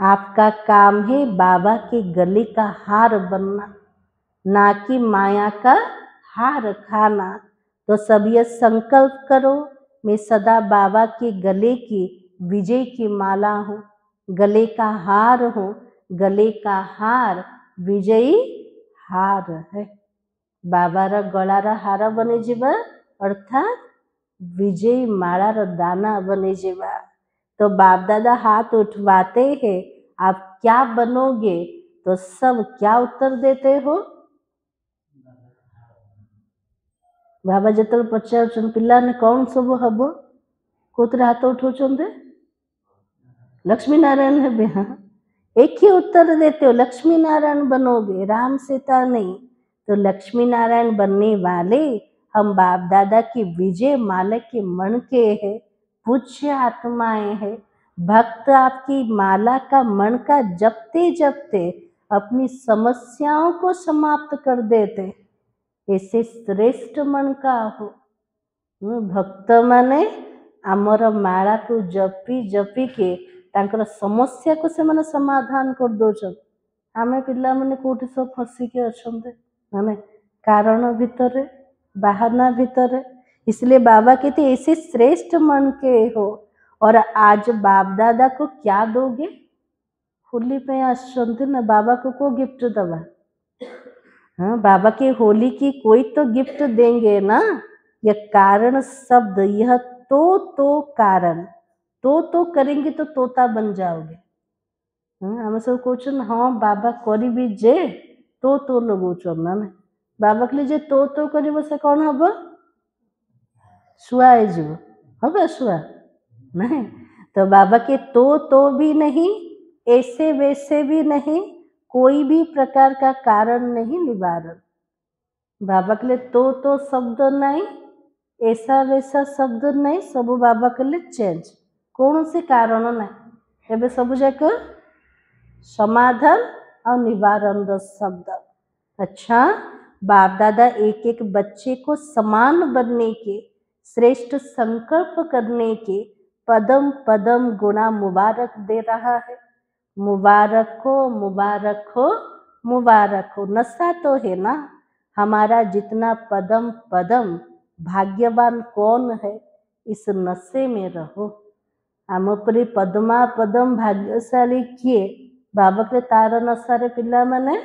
S1: आपका काम है बाबा के गले का हार बनना, ना कि माया का हार खाना। तो सब ये संकल्प करो, मैं सदा बाबा के गले की विजय की माला हूँ, गले का हार हूँ। गले का हार विजयी हार है। बाबार गलार हार बनी जीवा अर्थात विजयी मालार दाना बनी जीवा। तो बाप दादा हाथ उठवाते हैं, आप क्या बनोगे? तो सब क्या उत्तर देते हो? बाबा जिते पचार पिला ने कौन सब हम कोतरे हाथ उठाउछन्ते? लक्ष्मी नारायण है बिहा एक ही उत्तर देते हो, लक्ष्मी नारायण बनोगे, राम सीता नहीं। तो लक्ष्मी नारायण बनने वाले हम बाप दादा की विजय माला के मन के हैं, पूज्य आत्माएं हैं। भक्त आपकी माला का मन का जपते जपते अपनी समस्याओं को समाप्त कर देते। ऐसे श्रेष्ठ मन का हो। भक्त माने आमर माला को जपी जपी के तांकर समस्या को से माने समाधान कर दोछन। आमे पिला माने कोठी सब फसी के अछंते माने कारण भितरे बहाना भितरे। इसलिए बाबा कहते ऐसे श्रेष्ठ मन के हो। और आज बाप दादा को क्या दोगे? होली पे आछंते ना, बाबा को गिफ्ट दबा? हाँ, बाबा के होली की कोई तो गिफ्ट देंगे ना। यह कारण शब्द, यह तो कारण, तो करेंगे तो तोता बन जाओगे। हम सब क्वेश्चन हाँ बाबा करी भी जे तो लगौछन ना बाबा के लिए जे तो करिब से कौन हम शुआ जीव हम शुआ नहीं। तो बाबा के तो भी नहीं, ऐसे वैसे भी नहीं, कोई भी प्रकार का कारण नहीं निवारण। बाबा के लिए तो शब्द नहीं, ऐसा वैसा शब्द नहीं, सब बाबा के लिए चेंज, कौन से कारण नहीं। एबे सब जाक समाधान और निवारण शब्द। अच्छा, बाप दादा एक एक बच्चे को समान बनने के, श्रेष्ठ संकल्प करने के पदम पदम गुणा मुबारक दे रहा है। मुबारक हो मुबारक हो मुबारक हो। नशा तो है ना हमारा, जितना पदम पदम भाग्यवान कौन है, इस नशे में रहो। आम पर पदमा पदम भाग्यशाली किए बाबा के तार नशारे पिला माने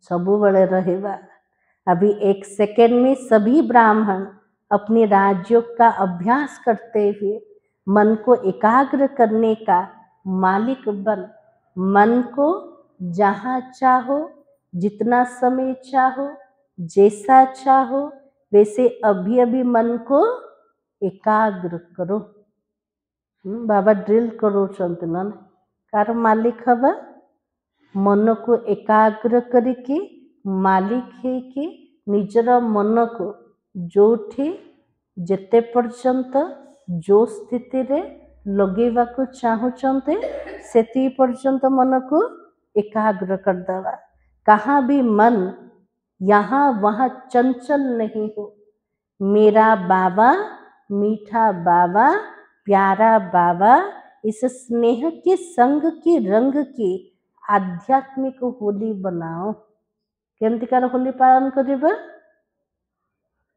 S1: सबु बड़े रहेगा। अभी एक सेकेंड में सभी ब्राह्मण अपने राज्यों का अभ्यास करते हुए मन को एकाग्र करने का मालिक बन, मन को जहाँ चाहो, जितना समय चाहो, जैसा चाहो, वैसे अभी अभी मन को एकाग्र करो। बाबा ड्रिल करो चंतन कार मालिक हवा मन को एकाग्र करके मालिक है कि निजर मन को जोठी जेते पर्यंत जो स्थिति रे लगेवा को चाहूचंते सेती पर्यंत मन को एकाग्र कर देवा। कहाँ भी मन यहाँ वहाँ चंचल नहीं हो। मेरा बाबा मीठा बाबा प्यारा बाबा इस स्नेह के संग की रंग की आध्यात्मिक होली बनाओ। केमतिकार होली पालन करिबा?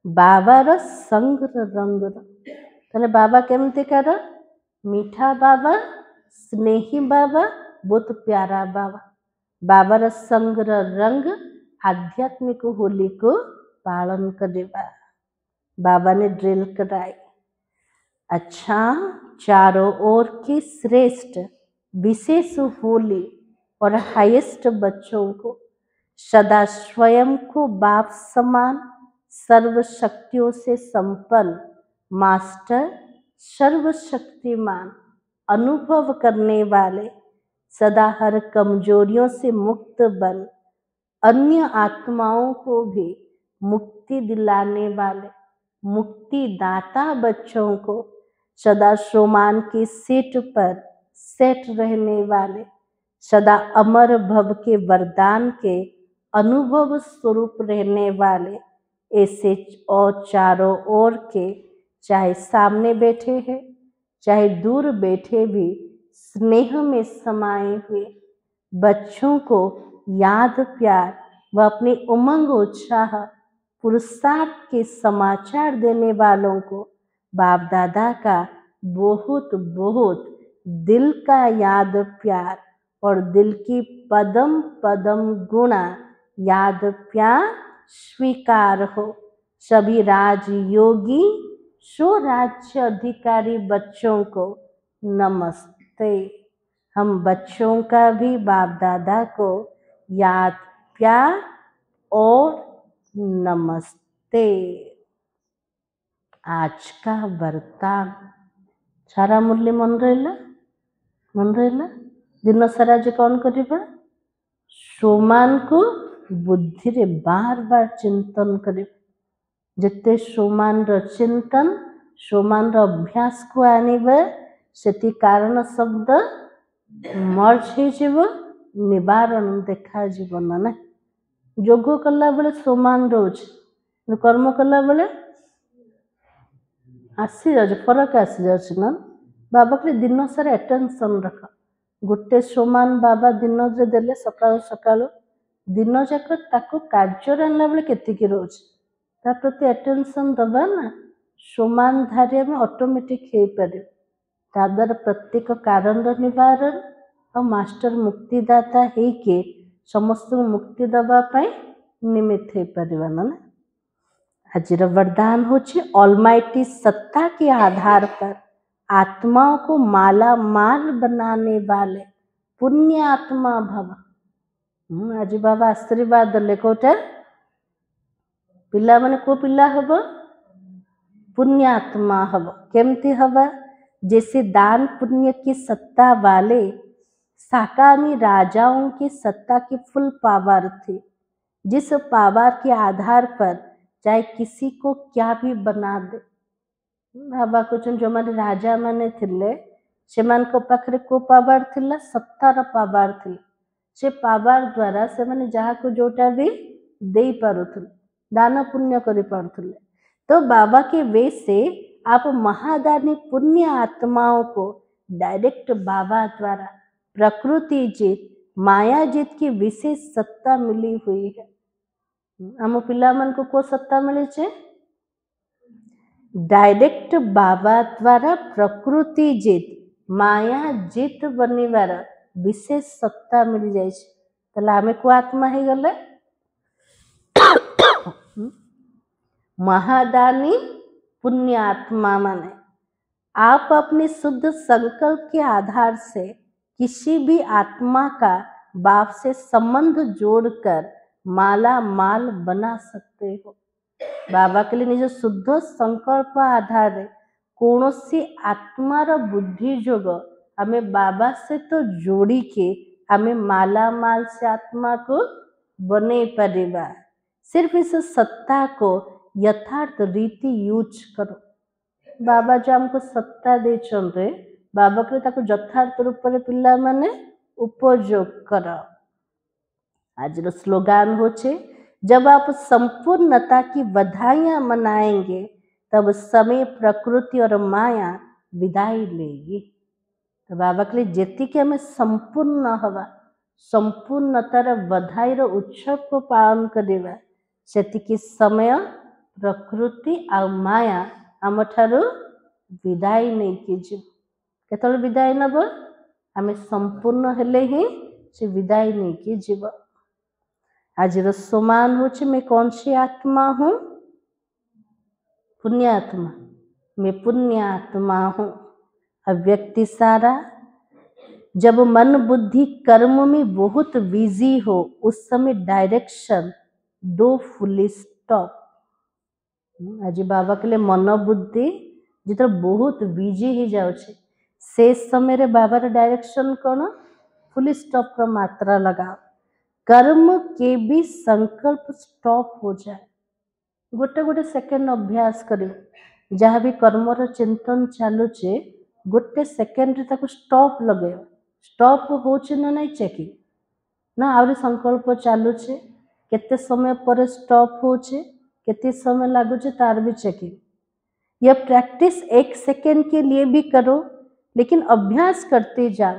S1: बाबार संगर रंगर। ताले बाबा केमतिकार? मीठा बाबा, स्नेही बाबा, बहुत प्यारा बाबा। बाबार संगर रंग आध्यात्मिक होली को पालन करिबा। बाबा ने ड्रिल कराई। अच्छा, चारों ओर की श्रेष्ठ विशेष होली और हाईएस्ट बच्चों को सदा स्वयं को बाप समान सर्व शक्तियों से संपन्न मास्टर सर्वशक्तिमान अनुभव करने वाले सदा हर कमजोरियों से मुक्त बन अन्य आत्माओं को भी मुक्ति दिलाने वाले मुक्ति दाता बच्चों को सदा सोमान की सीट पर सेट रहने वाले सदा अमर भव के वरदान के अनुभव स्वरूप रहने वाले ऐसे और चारों ओर के चाहे सामने बैठे हैं चाहे दूर बैठे भी स्नेह में समाये हुए बच्चों को याद प्यार व अपनी उमंग उत्साह पुरुषार्थ के समाचार देने वालों को बाप दादा का बहुत बहुत दिल का याद प्यार और दिल की पदम पदम गुणा याद प्यार स्वीकार हो। सभी राजयोगी स्वराज्य अधिकारी बच्चों को नमस्ते। हम बच्चों का भी बाप दादा को याद प्यार और नमस्ते। आज का वरदान सारा मुरली मन रहा दिन सारा जे कौन करिबा सोमान को बुद्धि रे बार बार चिंतन करिबा जिते सोमान रो चिंतन सोमान रो अभ्यास को आनिबा सेति कारण शब्द मर्ज हे जीव निवारण देखा जीवन ना जोग कला बेले सोमान रोज कर्म कला बेले आसी जाए फरक आसी जाए ना बाबा के दिन सारा अटेंशन रख गोटे सोमान बाबा दिन देले सका सका दिन जाक ताको कार्य आनला बेले केतिकी रोज ता प्रति अटेंशन दबा ना सोमान धारी में ऑटोमेटिक हो पारे ता द्वारा प्रत्येक कारण निवारण और मास्टर मुक्तिदाता है कि समस्त मुक्ति दबा पाई निमित्त हो पारिबा ना। आज वरदान होछि ऑलमाइटी सत्ता के आधार पर आत्माओं को माला माल बनाने वाले पुण्य आत्मा भव। आज बाबा आशीर्वाद देले कोटे पिला माने को पिला हब पुण्य आत्मा हब केमती हब जैसे दान पुण्य की सत्ता वाले साकामी राजाओं की सत्ता की फुल पावर थी जिस पावर के आधार पर चाहे किसी को क्या भी बना दे। बाबा कुछ जो माने राजा माने थिले से मान को पाखरे को पावर थिला सत्तार पावर थिला से पावर द्वारा से माने जहाँ को जोटा भी दे पारुथिले दान पुण्य करि पारुथिले। तो बाबा के वे से आप महादानी पुण्य आत्माओं को डायरेक्ट बाबा द्वारा प्रकृति जीत माया जीत की विशेष सत्ता मिली हुई है। आम पिला मन को सत्ता मिली छे डायरेक्ट बाबा द्वारा प्रकृति जीत माया जीत बनिवार विशेष सत्ता मिल जाए ताले आमे को आत्मा है गले महादानी पुण्य आत्मा माने आप अपने शुद्ध संकल्प के आधार से किसी भी आत्मा का बाप से संबंध जोड़कर माला माल बना सकते हो। बाबा के लिए निज शुद्ध संकल्प आधार कौन सी आत्मार बुद्धि जोग हमें बाबा से तो जोड़ी के हमें माला माल से आत्मा को बने परिवा। सिर्फ इस सत्ता को यथार्थ रीति यूज करो। बाबा जो हमको सत्ता दे चंद्रे बाबा के ताको यथार्थ रूप में पिला माने उपयोग करो। आज रो स्लोगान होचे जब आप संपूर्णता की बधाइयां मनाएंगे तब समय प्रकृति और माया विदाई लेगी। तो बाबा कहले जेतिके आमे संपूर्ण हवा संपूर्णतार बधाईर उत्सव को पालन करिबा सेतिके समय प्रकृति आ माया आम ठारू विदाई नहीं कि केतल विदाई नब आमे संपूर्ण हेले ही से विदाई नहीं कि जीव। आज समान होचे मैं कौन सी आत्मा हूँ? पुण्यात्मा। मैं पुण्यात्मा हूँ। अब व्यक्ति सारा जब मन बुद्धि कर्म में बहुत बिजी हो उस समय डायरेक्शन दो फुल स्टॉप। आज बाबा के लिए मन बुद्धि जितो बहुत बिजी ही जाऊँ से समय रे बाबा रे डायरेक्शन कौन? फुल स्टॉप का मात्रा लगाओ। कर्म के भी संकल्प स्टॉप हो जाए। गोटे गोटे सेकेंड अभ्यास करें जहाँ भी कर्मर चिंतन चलुचे गोटे सेकेंड ताको स्टॉप लगे स्टॉप होचे ना नहीं चेकिंग ना आउरी संकल्प चलुचे केते समय पर स्टॉप होचे केते समय लागुचे तार भी चेकिंग। यह प्रैक्टिस एक सेकेंड के लिए भी करो लेकिन अभ्यास करते जाओ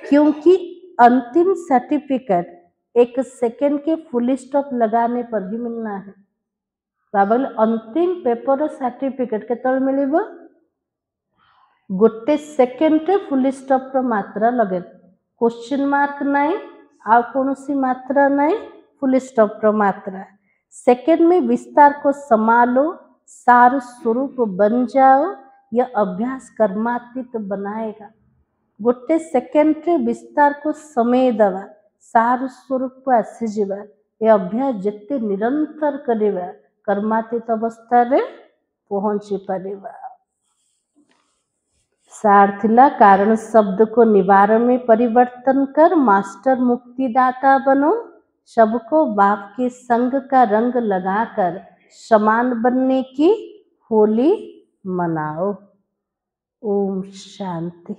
S1: क्योंकि अंतिम सर्टिफिकेट एक सेकेंड के फुल स्टॉप लगाने पर ही मिलना है। बाबा अंतिम पेपर सर्टिफिकेट केतल मिलिबो? गोटे सेकेंड रे फुल स्टॉप रो मात्रा लगे क्वेश्चन मार्क नहीं आ कौनसी मात्रा नहीं फुल स्टॉप रो मात्रा। सेकेंड में विस्तार को संभालो सार स्वरूप बन जाओ। यह अभ्यास कर्मातीत बनाएगा। गोटे सेकेंड रे विस्तार को समय दवा सार स्वरूप को आसी जीवा। यह अभ्यास जिते निरंतर करिबा कर्मातीत अवस्था रे पहुंची परिबा। सार थिला कारण शब्द को निवारण में परिवर्तन कर मास्टर मुक्तिदाता बनो। सबको बाप के संग का रंग लगाकर समान बनने की होली मनाओ। ओम शांति।